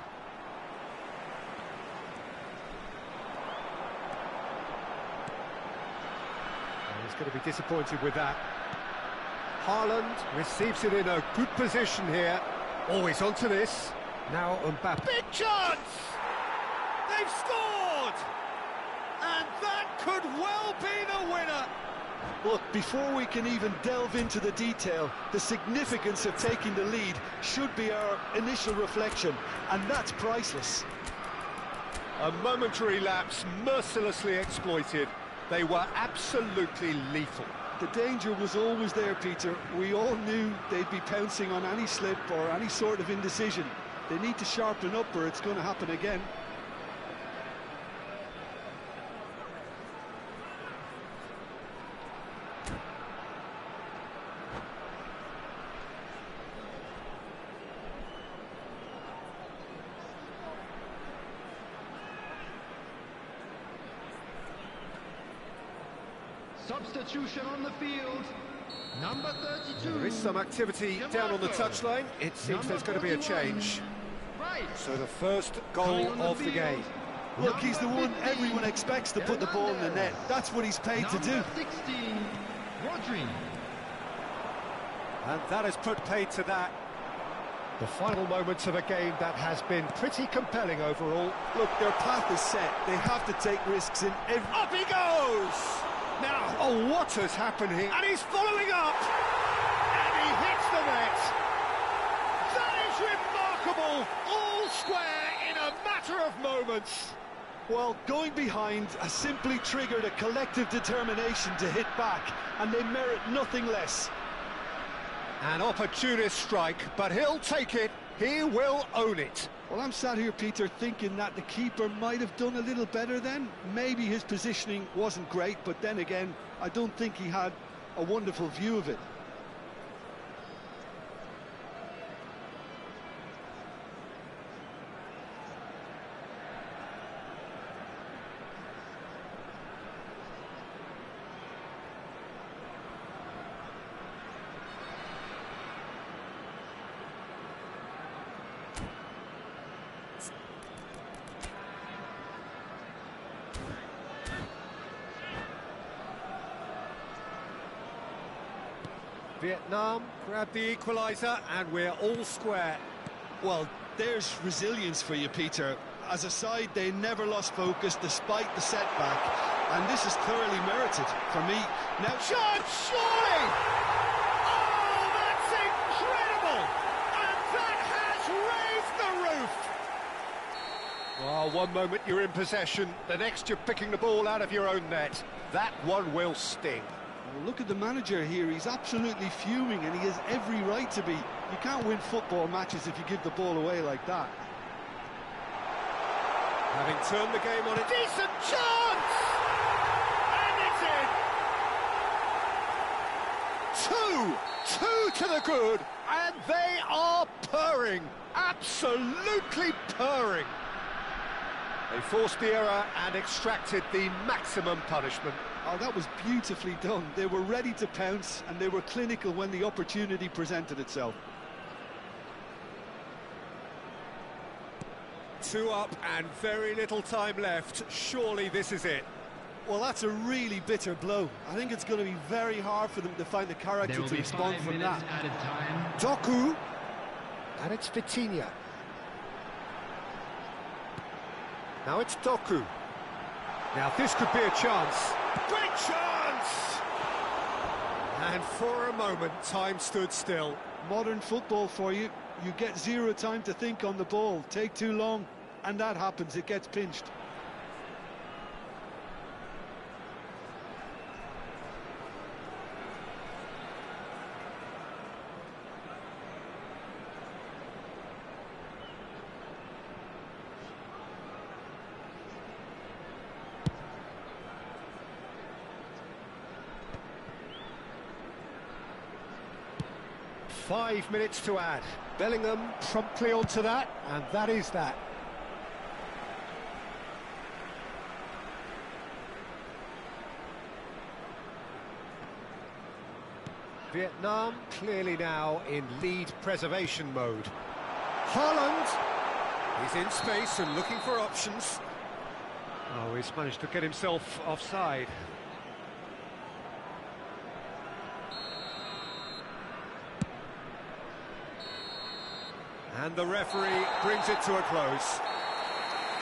He's going to be disappointed with that. Haaland receives it in a good position here. Always onto this. Now Mbappe. Big chance! They've scored! And that could well be the winner. Look, before we can even delve into the detail, the significance of taking the lead should be our initial reflection, and that's priceless. A momentary lapse mercilessly exploited. They were absolutely lethal. The danger was always there, Peter. We all knew they'd be pouncing on any slip or any sort of indecision. They need to sharpen up or it's going to happen again. Substitution on the field. Number 32. There is some activity down on the touchline. It seems there's going to be a change. Right. So the first goal of the game. Look, he's the one everyone expects to put the ball in the net. That's what he's paid to do. 16, Rodri. And that has put paid to that. The final moments of a game that has been pretty compelling overall. Look, their path is set. They have to take risks in every... Up he goes! Now, oh, what has happened here? And he's following up! And he hits the net! That is remarkable! All square in a matter of moments! Well, going behind has simply triggered a collective determination to hit back, and they merit nothing less. An opportunist strike, but he'll take it. He will own it. Well, I'm sat here, Peter, thinking that the keeper might have done a little better then. Maybe his positioning wasn't great, but then again, I don't think he had a wonderful view of it. Vietnam grab the equaliser and we're all square. Well, there's resilience for you, Peter. As a side, they never lost focus despite the setback, and this is thoroughly merited for me. Now, Chance, surely! Oh, that's incredible! And that has raised the roof! Well, one moment you're in possession, the next you're picking the ball out of your own net. That one will sting. well, look at the manager here. He's absolutely fuming, and he has every right to be. You can't win football matches if you give the ball away like that. Having turned the game on, a decent chance! And it's in! Two to the good, and they are purring, absolutely purring. They forced the error and extracted the maximum punishment. Oh, that was beautifully done. They were ready to pounce, and they were clinical when the opportunity presented itself. 2 up and very little time left. Surely this is it. Well, that's a really bitter blow. I think it's going to be very hard for them to find the character to respond from that. Added time. Doku. And it's Vitinha. Now it's Doku. Now this could be a chance. Great chance! And for a moment, time stood still. Modern football for you. You get zero time to think on the ball. Take too long, and that happens. It gets pinched. Five minutes to add. Bellingham promptly onto that, and that is that. Vietnam clearly now in lead preservation mode. Haaland, he's in space and looking for options. Oh, he's managed to get himself offside. And the referee brings it to a close.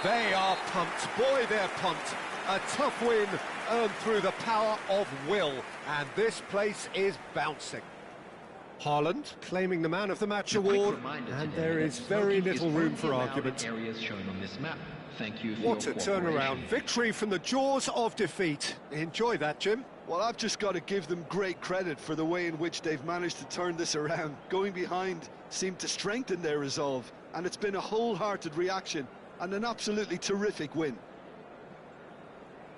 They are pumped. Boy, they're pumped. A tough win earned through the power of will. And this place is bouncing. Haaland claiming the Man of the Match award. And there is very little room for argument. Areas shown on this map. Thank you for What a your turnaround. Victory from the jaws of defeat. Enjoy that, Jim. Well, I've just got to give them great credit for the way in which they've managed to turn this around. Going behind seemed to strengthen their resolve, and it's been a wholehearted reaction and an absolutely terrific win.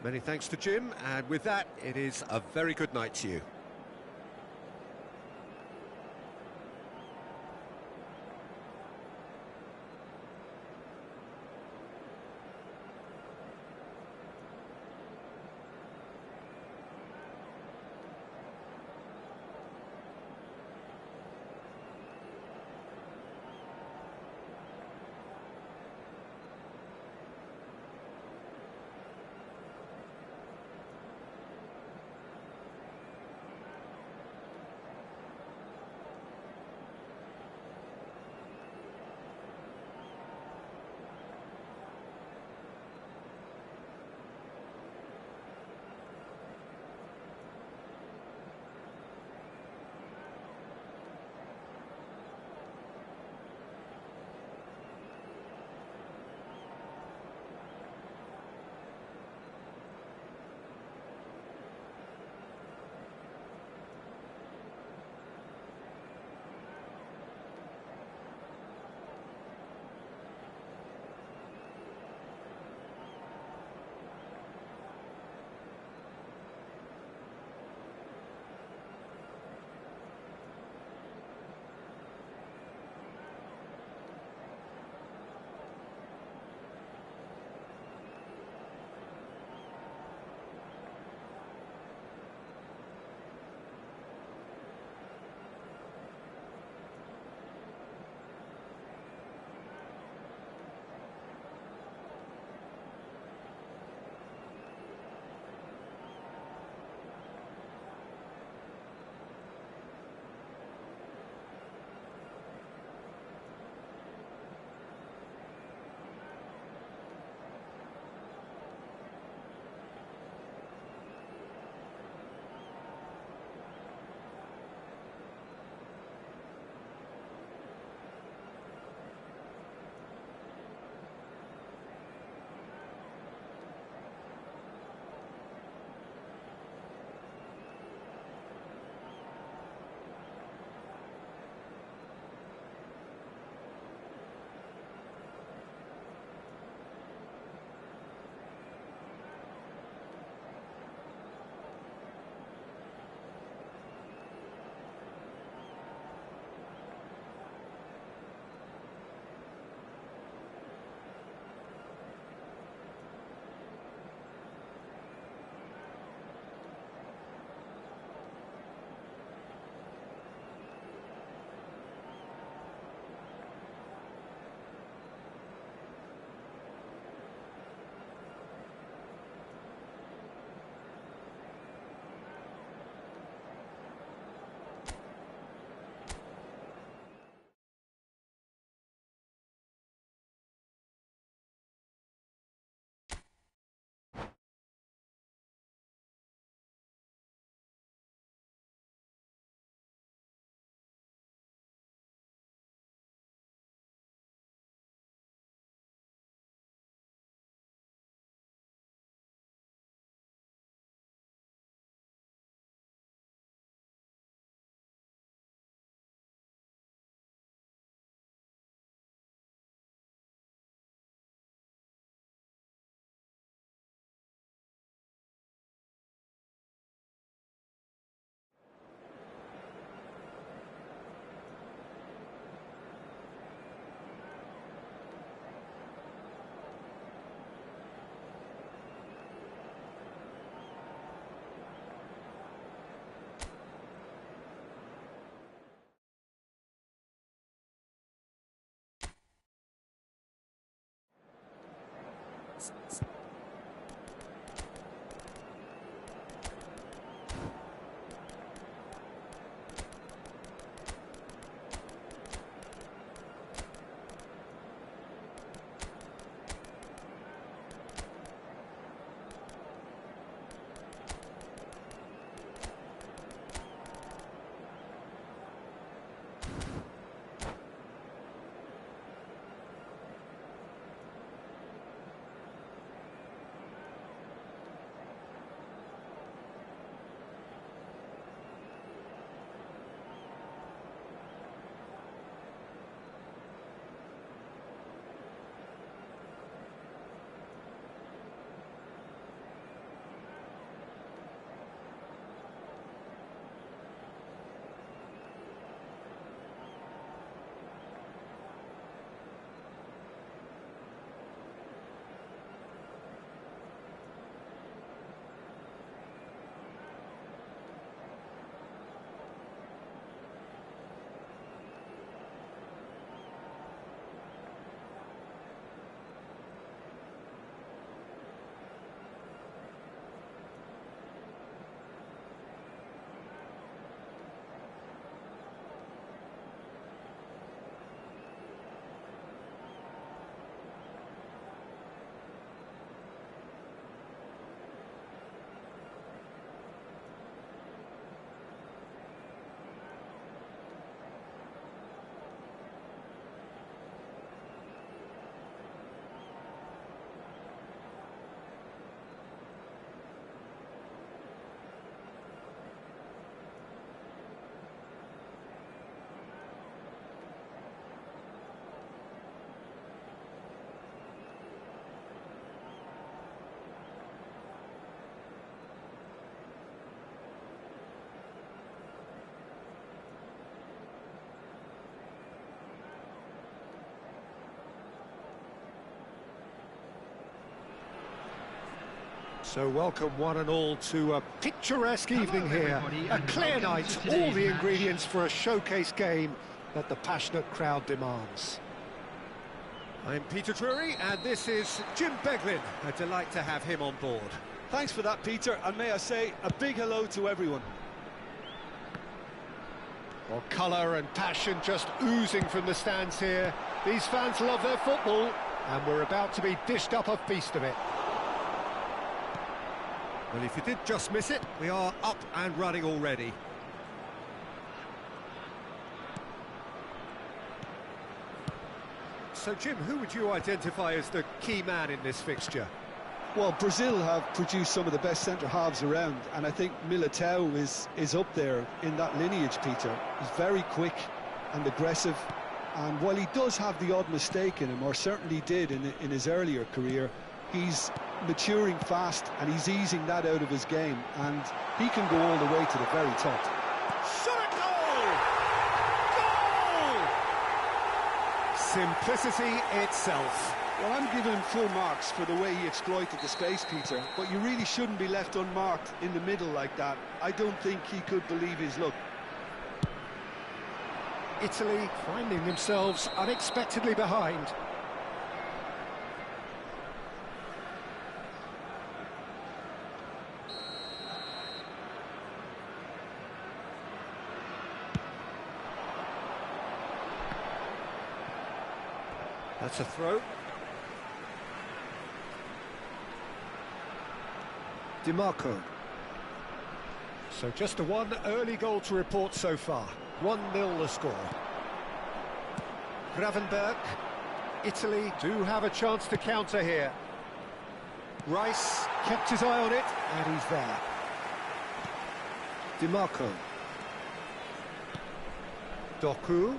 Many thanks to Jim, and with that, it is a very good night to you. So welcome one and all to a picturesque evening here. A clear night, all the ingredients for a showcase game that the passionate crowd demands. I'm Peter Drury, and this is Jim Beglin. A delight to have him on board. Thanks for that, Peter, and may I say a big hello to everyone. Well, colour and passion just oozing from the stands here. These fans love their football, and we're about to be dished up a feast of it. Well, if you did just miss it, we are up and running already. So, Jim, who would you identify as the key man in this fixture? Well, Brazil have produced some of the best centre-halves around, and I think Militao is up there in that lineage, Peter. He's very quick and aggressive, and while he does have the odd mistake in him, or certainly did in his earlier career, he's maturing fast and he's easing that out of his game, and he can go all the way to the very top. Shot at goal! Goal! Simplicity itself. Well, I'm giving him full marks for the way he exploited the space, Peter, but you really shouldn't be left unmarked in the middle like that. I don't think he could believe his luck. Italy finding themselves unexpectedly behind. That's a throw. DiMarco. So just a one early goal to report so far. 1-0 the score. Gravenberg. Italy do have a chance to counter here. Rice kept his eye on it, and he's there. DiMarco. Doku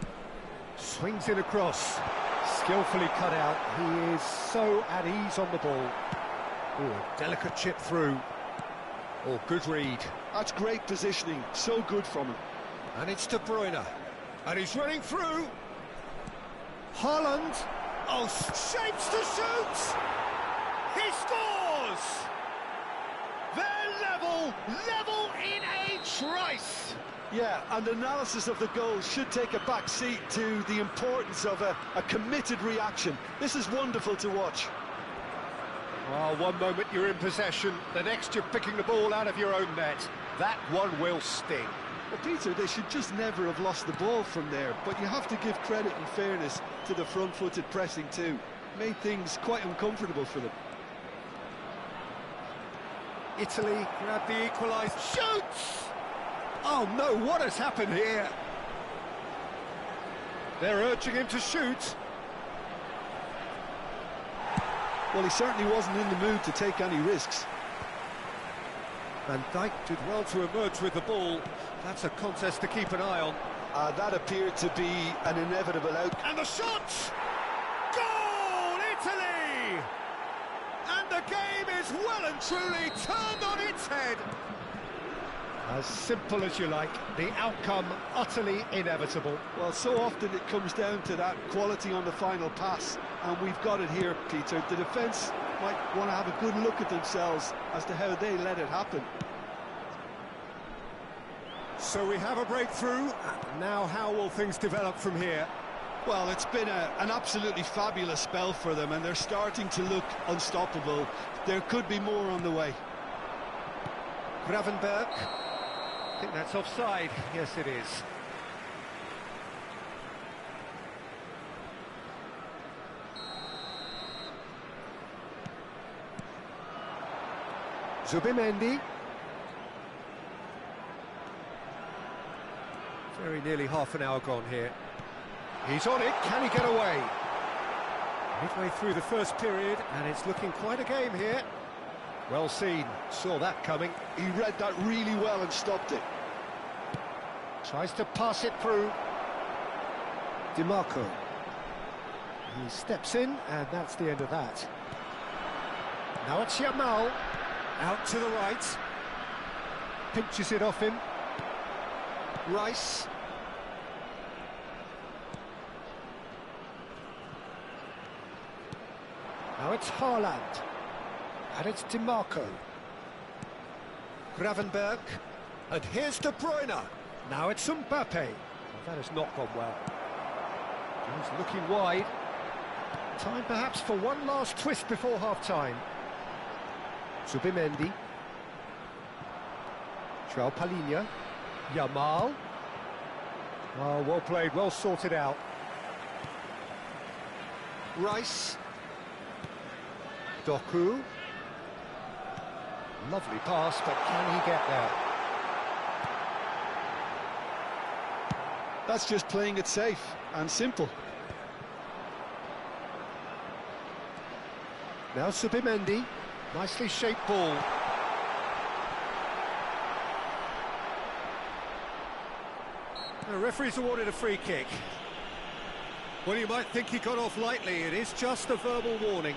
swings it across. Skillfully cut out. He is so at ease on the ball. Oh, delicate chip through. Oh, good read. That's great positioning, so good from him. And it's De Bruyne. And he's running through. Haaland. Oh, shapes to shoot. He scores. They're level in a trice. Yeah, and analysis of the goal should take a back seat to the importance of a committed reaction. This is wonderful to watch. Well, one moment you're in possession, the next you're picking the ball out of your own net. That one will sting. Well, Peter, they should just never have lost the ball from there, but you have to give credit and fairness to the front-footed pressing too. Made things quite uncomfortable for them. Italy grab the equaliser. Shoots! Oh no, what has happened here? They're urging him to shoot. Well, he certainly wasn't in the mood to take any risks. Van Dijk did well to emerge with the ball. That's a contest to keep an eye on. That appeared to be an inevitable outcome. And the shot! Goal, Italy! And the game is well and truly turned on its head. As simple as you like, the outcome utterly inevitable. Well, so often it comes down to that quality on the final pass, and we've got it here, Peter. The defence might want to have a good look at themselves as to how they let it happen. So we have a breakthrough. Now how will things develop from here? Well, it's been an absolutely fabulous spell for them, and they're starting to look unstoppable. There could be more on the way. Gravenberg. I think that's offside. Yes, it is. Zubimendi. Very nearly half an hour gone here. He's on it. Can he get away? Midway through the first period, and it's looking quite a game here. Well seen. Saw that coming. He read that really well and stopped it. Tries to pass it through. DiMarco. He steps in, and that's the end of that. Now it's Yamal. Out to the right. Pinches it off him. Rice. Now it's Haaland. And it's DiMarco. Gravenberg. And here's De Bruyne. Now it's Mbappe. Well, that has not gone well. He's looking wide. Time perhaps for one last twist before half-time. Zubimendi. João Palhinha. Yamal. Oh, well played, well sorted out. Rice. Doku. Lovely pass, but can he get there? That's just playing it safe and simple. Now Zubimendi. Nicely shaped ball. The referee's awarded a free kick. Well, you might think he got off lightly. It is just a verbal warning.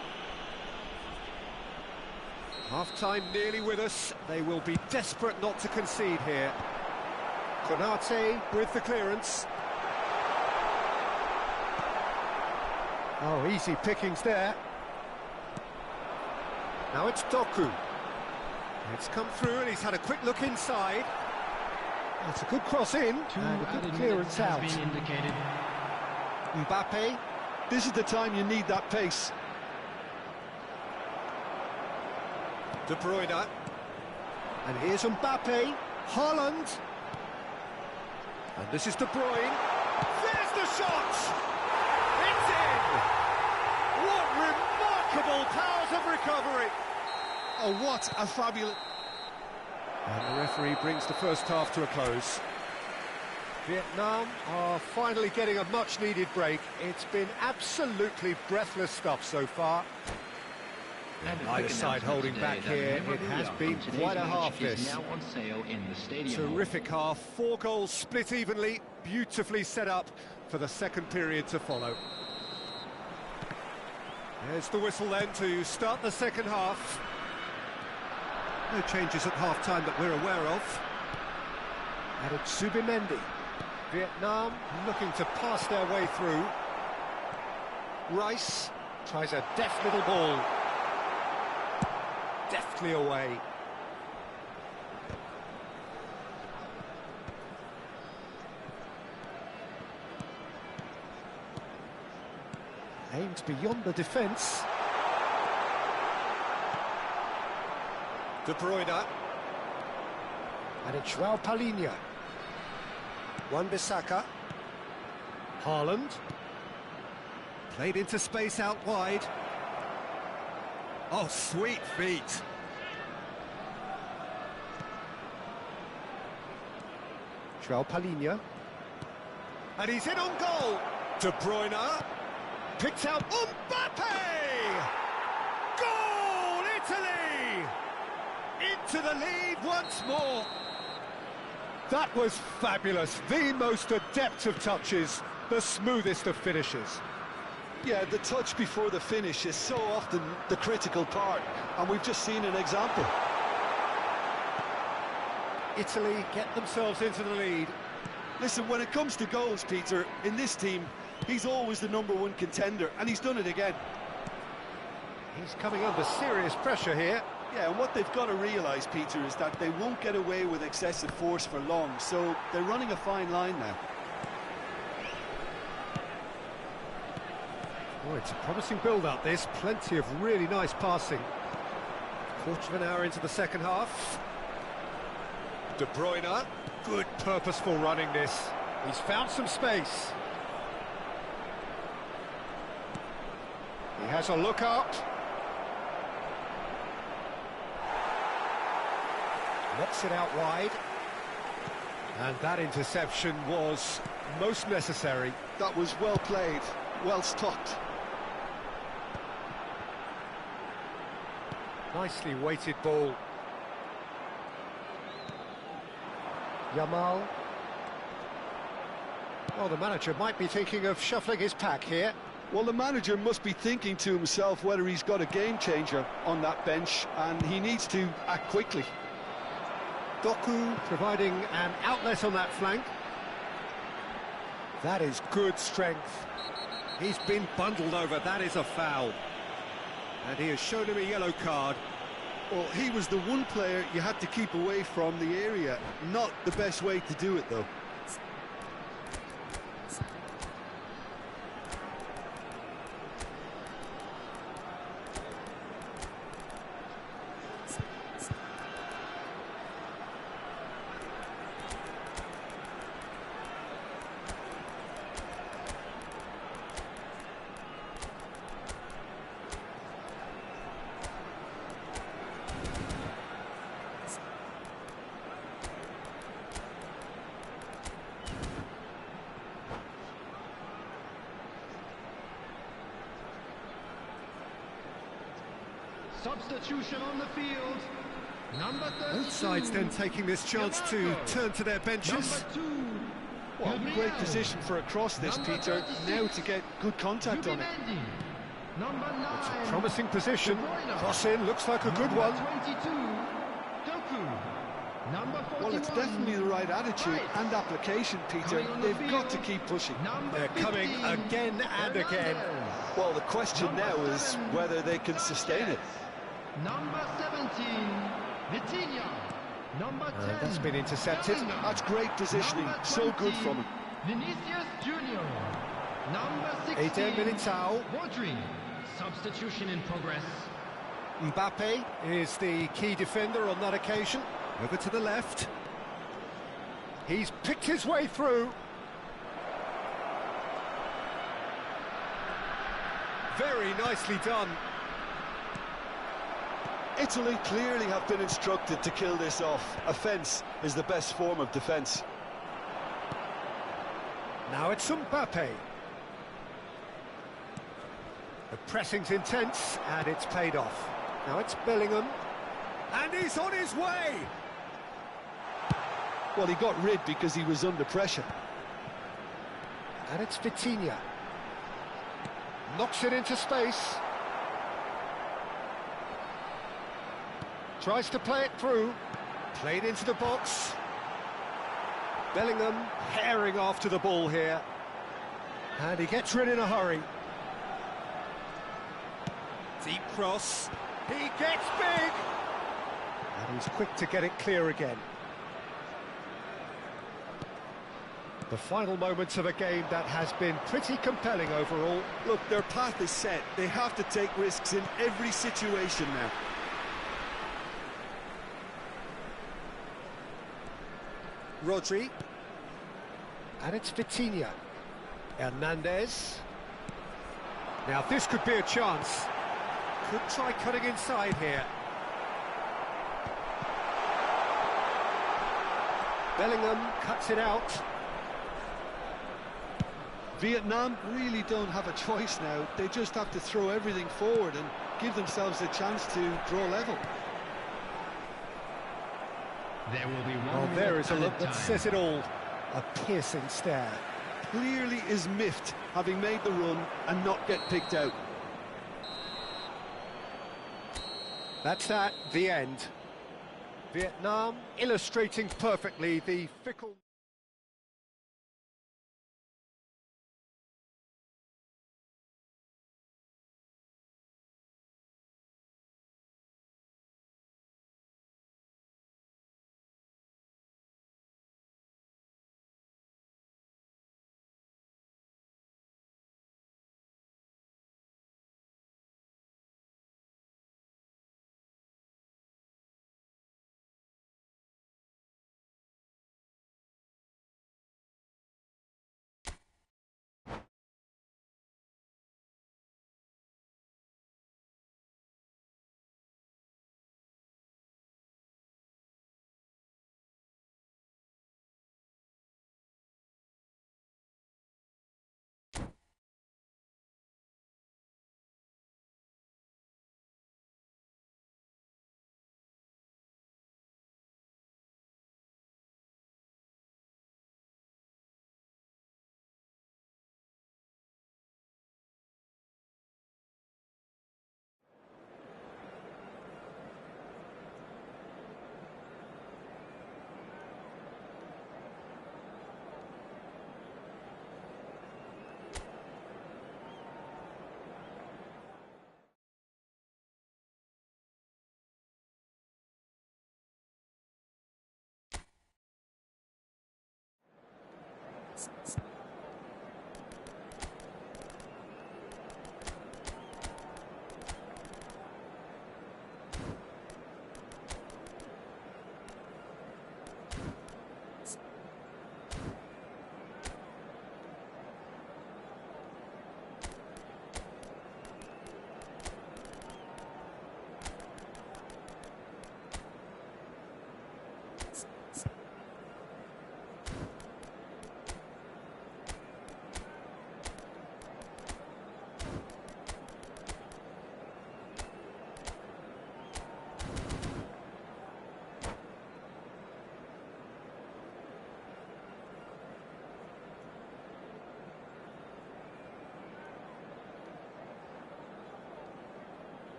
Half-time nearly with us. They will be desperate not to concede here. Konate with the clearance. Oh, easy pickings there. Now it's Doku. It's come through and he's had a quick look inside. It's a good cross in and a good clearance out. Mbappe. This is the time you need that pace. De Bruyne. And here's Mbappe. Haaland. And this is De Bruyne. There's the shot! It's in! What remarkable powers of recovery! Oh, what a fabulous... And the referee brings the first half to a close. Vietnam are finally getting a much-needed break. It's been absolutely breathless stuff so far. Either side holding back here. It has been quite a half this. Terrific half. 4 goals split evenly. Beautifully set up for the second period to follow. There's the whistle then to start the second half. No changes at half-time that we're aware of. And it's Zubimendi. Vietnam looking to pass their way through. Rice tries a deft little ball. Deftly away. Aims beyond the defence. De Bruyne. And it's João Palhinha. Wan-Bissaka. Haaland. Played into space out wide. Oh, sweet feet. João Palhinha. And he's in on goal. De Bruyne. Picked out Mbappe! Goal, Italy! Into the lead once more. That was fabulous. The most adept of touches, the smoothest of finishes. Yeah, the touch before the finish is so often the critical part, and we've just seen an example. Italy get themselves into the lead. Listen, when it comes to goals, Peter, in this team, he's always the #1 contender, and he's done it again. He's coming under serious pressure here. Yeah, and what they've got to realise, Peter, is that they won't get away with excessive force for long, so they're running a fine line now. Oh, it's a promising build-up, this. Plenty of really nice passing. Quarter of an hour into the second half. De Bruyne. Good purposeful running this. He's found some space. He has a look up. Knocks it out wide. And that interception was most necessary. That was well played, well stopped. Nicely weighted ball. Yamal. Well, the manager might be thinking of shuffling his pack here. Well, the manager must be thinking to himself whether he's got a game changer on that bench, and he needs to act quickly. Doku providing an outlet on that flank. That is good strength. He's been bundled over. That is a foul. And he has shown him a yellow card. Well, he was the one player you had to keep away from the area. Not the best way to do it, though. Substitution on the field. Number 32. Both sides then taking this chance to turn to their benches. Number 2. Well, great position for a cross this, Number Peter. 36. Now to get good contact on it. Number 9. It's a promising position. De Bruyne. Cross in, looks like a good one. Number 22. Doku. Number 41. Well, it's definitely the right attitude Right. and application, Peter. Coming on the They've got to field. keep pushing. Number They're coming 15. again and again. Hernandez. Well, the question now is 7. whether they can sustain it. Number 17. Vitinha. Number 10. And that's been intercepted. Bellingham. That's great positioning. Number So good 20, from him. Vinicius Junior. Number 16. Eden Militao. Rodri. Substitution in progress. Mbappe is the key defender on that occasion. Over to the left. He's picked his way through. Very nicely done. Italy clearly have been instructed to kill this off. Offence is the best form of defence. Now it's Mbappe. The pressing's intense, and it's paid off. Now it's Bellingham. And he's on his way! Well, he got rid because he was under pressure. And it's Vitinha. Knocks it into space. Tries to play it through. Played into the box. Bellingham herring after the ball here. And he gets rid in a hurry. Deep cross. He gets big! And he's quick to get it clear again. The final moments of a game that has been pretty compelling overall. Look, their path is set. They have to take risks in every situation now. Rodri. And it's Vitinha. Hernandez. Now this could be a chance. Could try cutting inside here. Bellingham cuts it out. Vietnam really don't have a choice now. They just have to throw everything forward and give themselves a chance to draw level. There will be one Well, more there is a look added that time. says it all. A piercing stare. Clearly is miffed, having made the run and not get picked out. That's that, the end. Vietnam illustrating perfectly the fickle...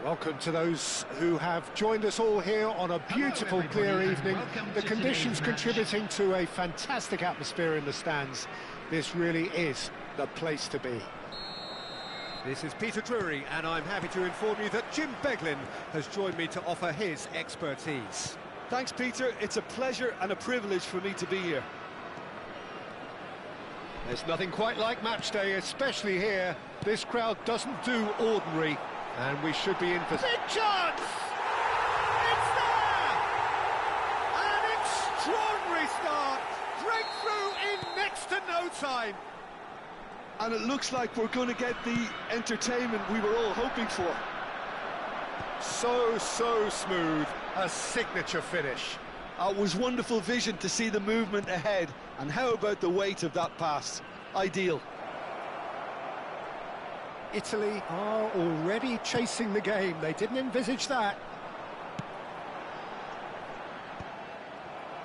Welcome to those who have joined us all here on a beautiful, clear evening. The conditions contributing to a fantastic atmosphere in the stands. This really is the place to be. This is Peter Drury, and I'm happy to inform you that Jim Beglin has joined me to offer his expertise. Thanks, Peter. It's a pleasure and a privilege for me to be here. There's nothing quite like match day, especially here. This crowd doesn't do ordinary, and we should be in for... Big chance! It's there! An extraordinary start! Breakthrough in next to no time! And it looks like we're going to get the entertainment we were all hoping for. So smooth. A signature finish. It was wonderful vision to see the movement ahead. And how about the weight of that pass? Ideal. Italy are already chasing the game. They didn't envisage that.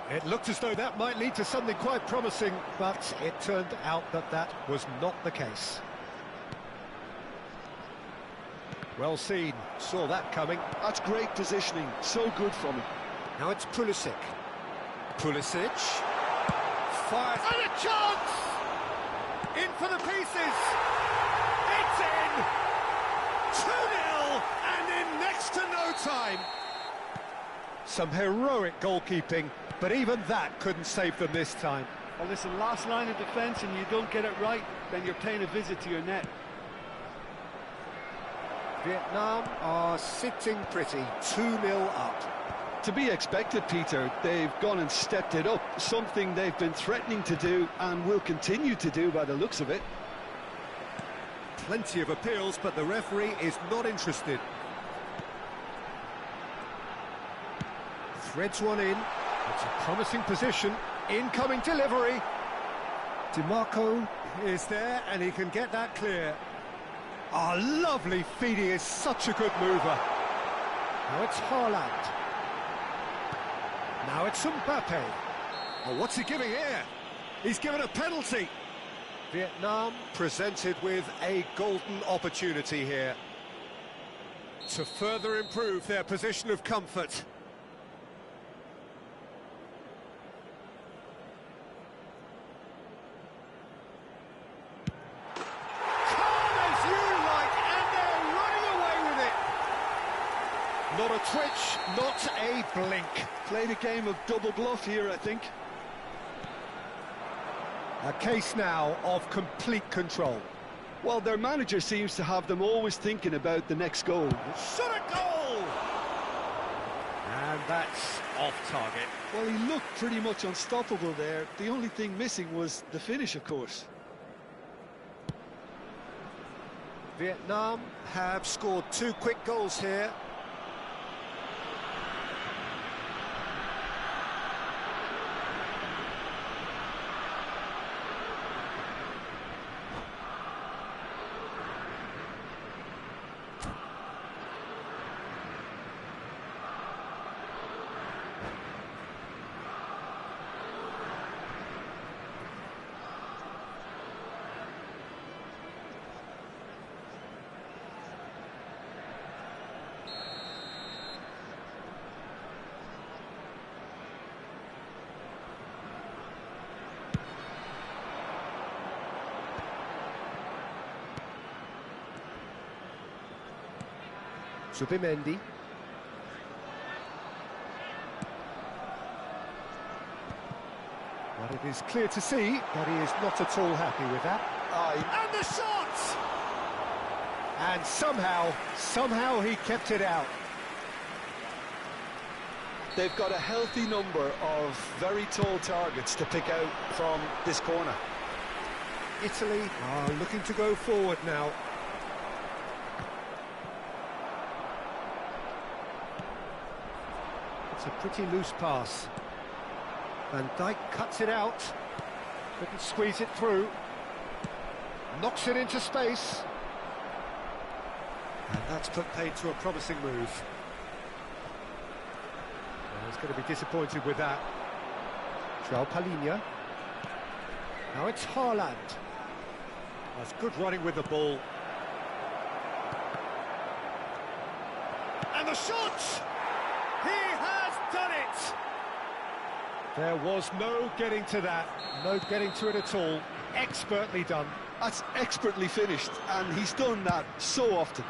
It looked as though that might lead to something quite promising, but it turned out that that was not the case. Well seen, saw that coming. That's great positioning, so good from him. Now it's Pulisic. Pulisic fires. And a chance! In for the pieces! It's in! 2-0 and in next to no time! Some heroic goalkeeping, but even that couldn't save them this time. Well, listen, last line of defence and you don't get it right, then you're paying a visit to your net. Vietnam are sitting pretty, 2-0 up. To be expected, Peter. They've gone and stepped it up, something they've been threatening to do and will continue to do by the looks of it. Plenty of appeals, but the referee is not interested. Threads one in. It's a promising position. Incoming delivery. DiMarco is there, and he can get that clear. Ah, lovely feed. He is such a good mover. Now it's Haaland. Now it's Mbappe. Oh, what's he giving here? He's given a penalty. Vietnam presented with a golden opportunity here To further improve their position of comfort. Not a twitch, not a blink. Played a game of double bluff here, I think. A case now of complete control. Well, their manager seems to have them always thinking about the next goal. Shot a goal! And that's off target. Well, he looked pretty much unstoppable there. The only thing missing was the finish, of course. Vietnam have scored 2 quick goals here. Zubimendi. But it is clear to see that he is not at all happy with that. And the shot! And somehow he kept it out. They've got a healthy number of very tall targets to pick out from this corner. Italy are looking to go forward now. It's a pretty loose pass. Van Dijk cuts it out. Couldn't squeeze it through. Knocks it into space. And that's put paid to a promising move. Well, he's going to be disappointed with that. João Palhinha. Now it's Haaland. That's good running with the ball. And the shot! He has done it! There was no getting to that, no getting to it at all. Expertly done. That's expertly finished, and he's done that so often.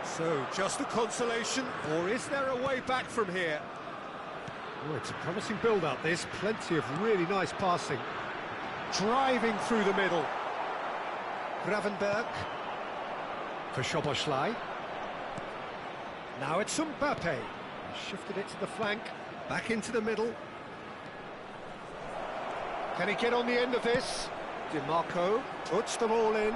So, just a consolation, or is there a way back from here? Oh, it's a promising build-up, this. Plenty of really nice passing. Driving through the middle. Gravenberg. For Szoboszlai. Now it's Mbappe. Shifted it to the flank. Back into the middle. Can he get on the end of this? DiMarco puts them all in.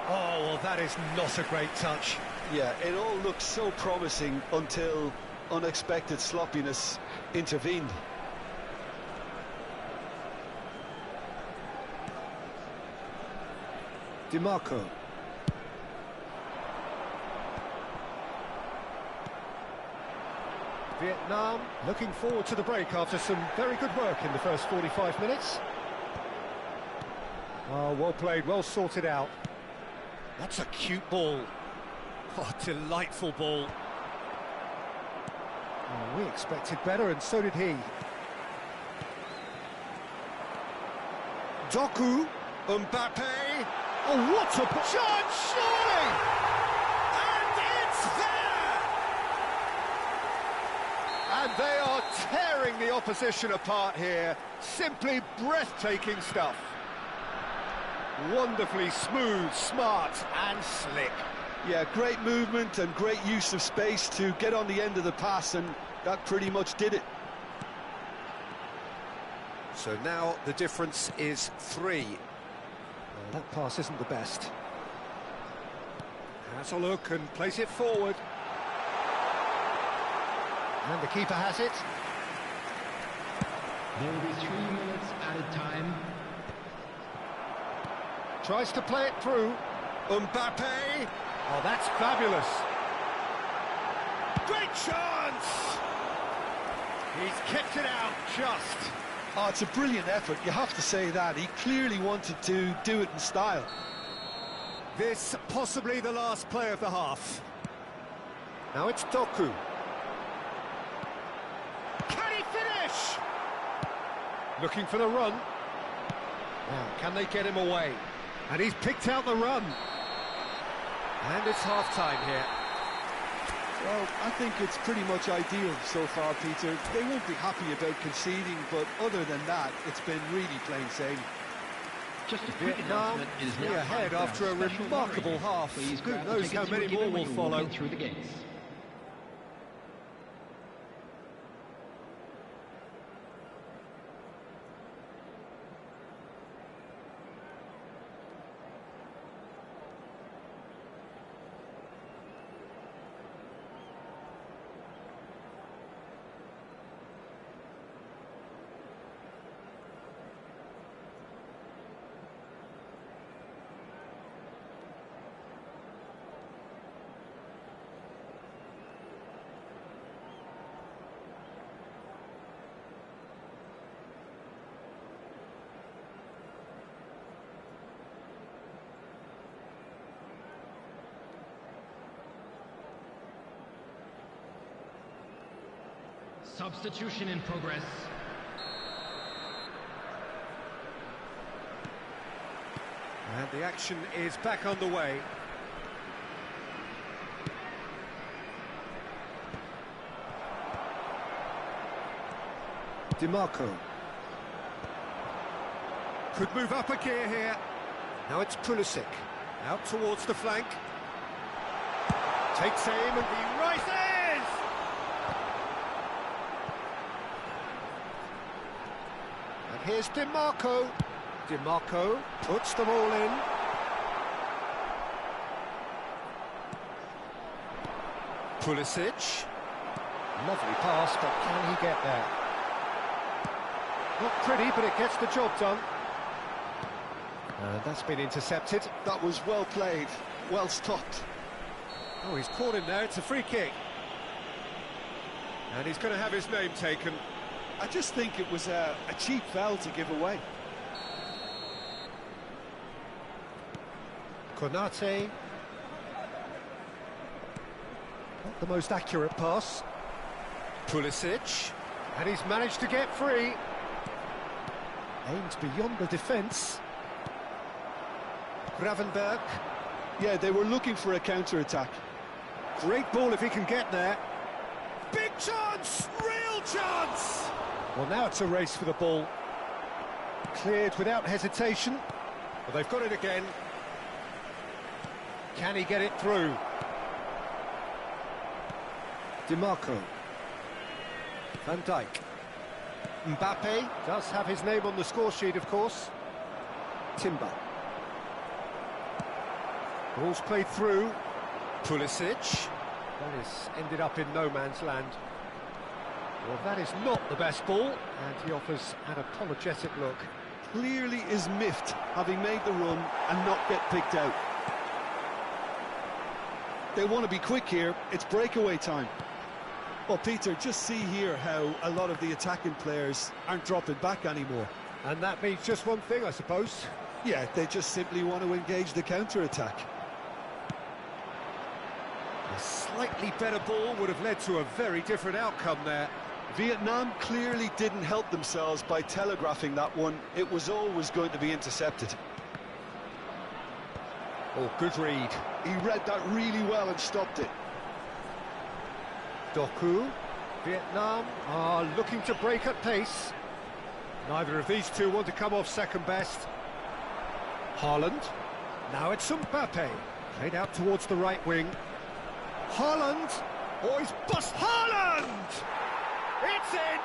Oh, well, that is not a great touch. Yeah, it all looked so promising until unexpected sloppiness intervened. DiMarco. Vietnam looking forward to the break after some very good work in the first 45 minutes. Oh, well played, well sorted out. That's a cute ball. Oh, delightful ball. Oh, we expected better, and so did he. Doku. Mbappe. Oh, what a... Shot, surely! And it's there! And they are tearing the opposition apart here. Simply breathtaking stuff. Wonderfully smooth, smart and slick. Yeah, great movement and great use of space to get on the end of the pass, and that pretty much did it. So now the difference is 3. Well, that pass isn't the best. Has a look and plays it forward. And the keeper has it. There will be 3 minutes added time. Tries to play it through. Mbappe. Oh, that's fabulous. Great chance! He's kept it out just. Oh, it's a brilliant effort, you have to say that. He clearly wanted to do it in style. This possibly the last play of the half. Now it's Doku. Can he finish? Looking for the run. Now, can they get him away? And he's picked out the run. And it's half-time here. Well, I think it's pretty much ideal so far, Peter. They won't be happy about conceding, but other than that, it's been really plain sailing. Just a quick Vietnam announcement, it is three now ahead time for after our a special remarkable lottery. half. Please Who grab the knows tickets how you many were given more when will you walk follow. in through the gates. Substitution in progress. And the action is back underway. DiMarco. Could move up a gear here. Now it's Pulisic. Out towards the flank. Takes aim and he rises! And here's DiMarco. DiMarco puts them all in. Pulisic. Lovely pass, but can he get there? Not pretty, but it gets the job done. And that's been intercepted. That was well played, well stopped. Oh, he's caught him there, it's a free kick. And he's going to have his name taken. I just think it was a cheap foul to give away. Konate. Not the most accurate pass. Pulisic. And he's managed to get free. Aims beyond the defence. Gravenberg. Yeah, they were looking for a counter-attack. Great ball if he can get there. Big chance! Real chance! Well, now it's a race for the ball. Cleared without hesitation. Well, they've got it again. Can he get it through? DiMarco. Van Dijk. Mbappe does have his name on the score sheet, of course. Timber. Ball's played through. Pulisic. That is ended up in no man's land. Well, that is not the best ball, and he offers an apologetic look. Clearly is miffed, having made the run and not get picked out. They want to be quick here, it's breakaway time. Well, Peter, just see here how a lot of the attacking players aren't dropping back anymore. And that means just one thing, I suppose. Yeah, they just simply want to engage the counter-attack. A slightly better ball would have led to a very different outcome there. Vietnam clearly didn't help themselves by telegraphing that one. It was always going to be intercepted. Oh, good read. He read that really well and stopped it. Doku. Vietnam are looking to break at pace. Neither of these two want to come off second best. Haaland. Now it's Mbappe. Played out towards the right wing. Haaland. Oh, he's bust. Haaland! It's in!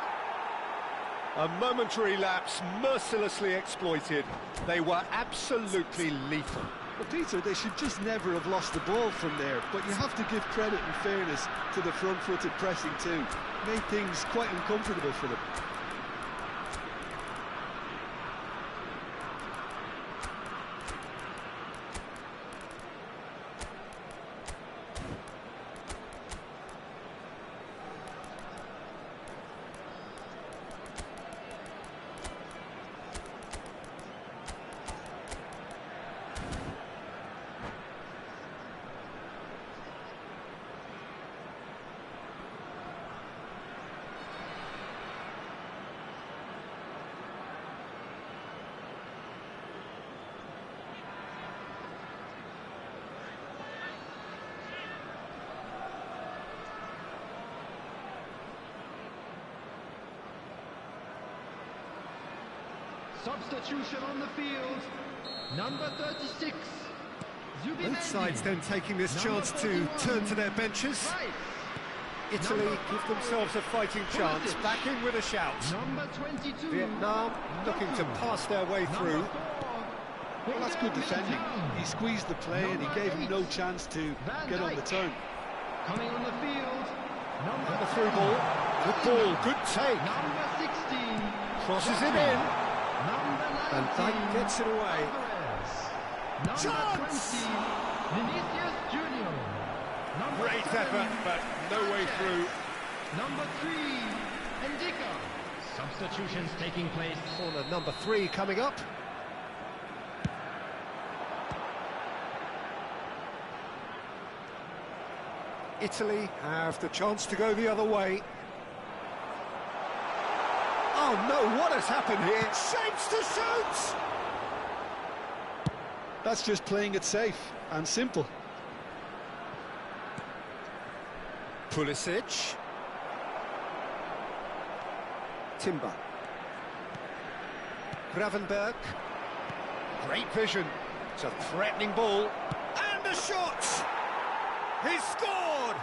A momentary lapse mercilessly exploited. They were absolutely lethal. Well, Peter, they should just never have lost the ball from there, but you have to give credit and fairness to the front-footed pressing too. Made things quite uncomfortable for them. Substitution on the field. Number 36. Both sides then taking this chance to turn to their benches. Italy give themselves a fighting chance, back in with a shout. Number 22. Vietnam looking to pass their way through. Well, that's good defending. He squeezed the play and he gave him no chance to get on the turn. Coming on the field. And the through ball. Good ball, good take. Number 16. Crosses it in. Number 19. And Dijk gets it away. Number Chance! 20. Vinicius Junior. Number Great 7. effort, but no way through. Number 3. Indica. Substitutions taking place. Corner number 3 coming up. Italy have the chance to go the other way. Oh no, what has happened here? Shapes to shoot! That's just playing it safe and simple. Pulisic. Timber. Gravenberg. Great vision. It's a threatening ball. And a shot! He's scored!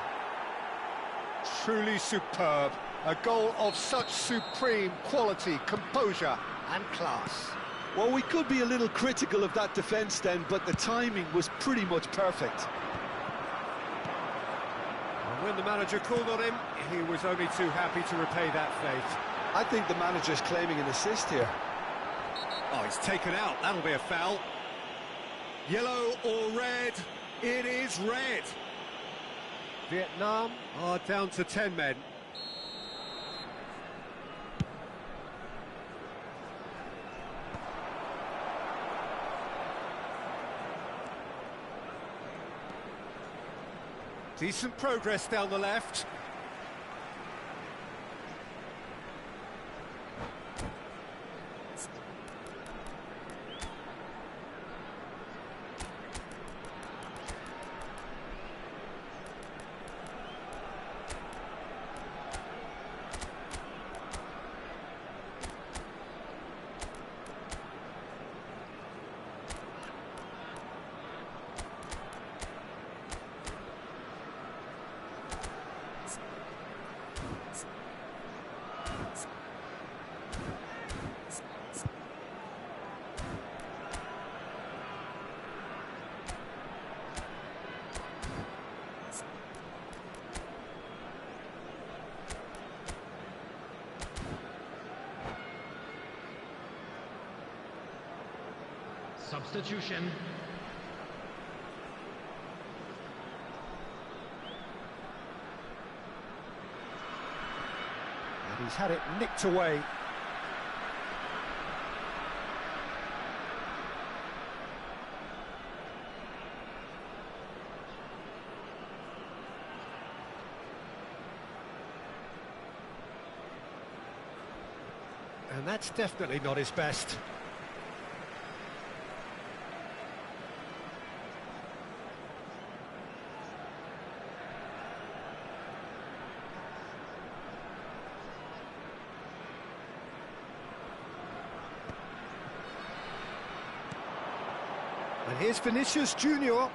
Truly superb. A goal of such supreme quality, composure and class. Well, we could be a little critical of that defence then, but the timing was pretty much perfect. And when the manager called on him, he was only too happy to repay that faith. I think the manager's claiming an assist here. Oh, he's taken out. That'll be a foul. Yellow or red? It is red. Vietnam are down to 10 men. Decent progress down the left. Substitution. And he's had it nicked away. And that's definitely not his best. And here's Vinicius Junior.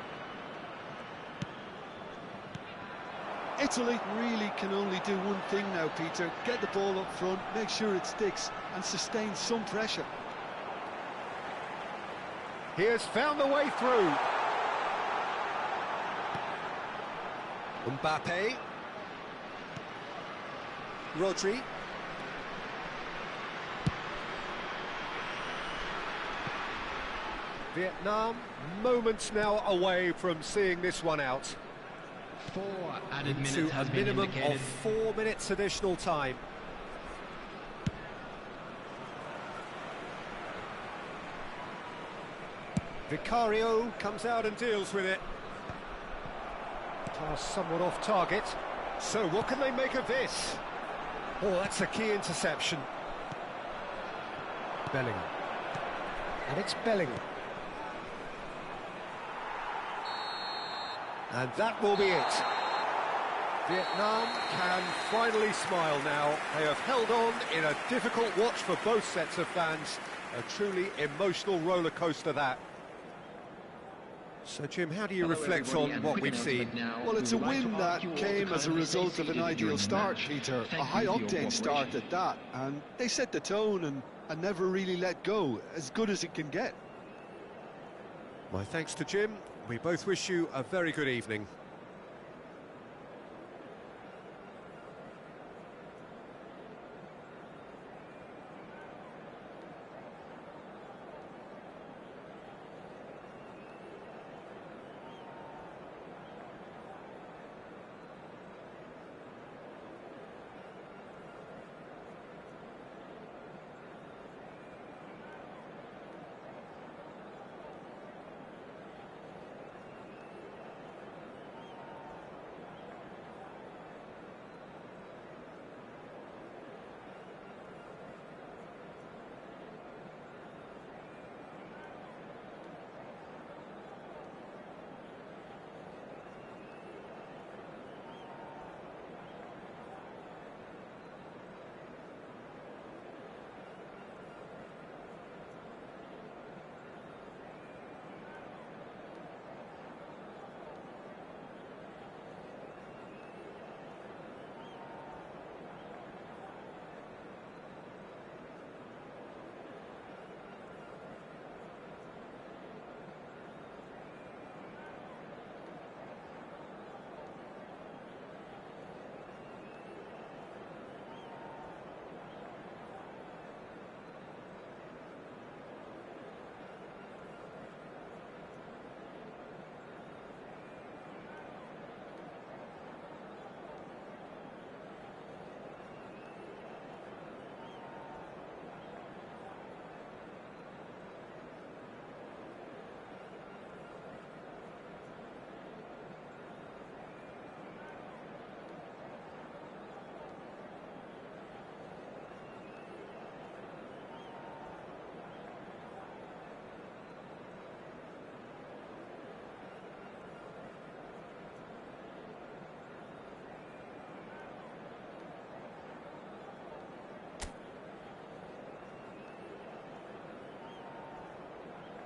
Italy really can only do one thing now, Peter. Get the ball up front, make sure it sticks, and sustain some pressure. He has found the way through. Mbappe. Rodri. Vietnam, moments now away from seeing this one out. 4 added minutes To has a been minimum indicated. of 4 minutes additional time. Vicario comes out and deals with it. Pass somewhat off target. So what can they make of this? Oh, that's a key interception. Bellingham. And it's Bellingham. And that will be it. Vietnam can finally smile now. They have held on in a difficult watch for both sets of fans. A truly emotional roller coaster that. So Jim, how do you reflect on what we've seen? Well, it's a win that came as a result of an ideal start, Peter. A high-octane start at that, and they set the tone and never really let go, as good as it can get. My thanks to Jim. We both wish you a very good evening.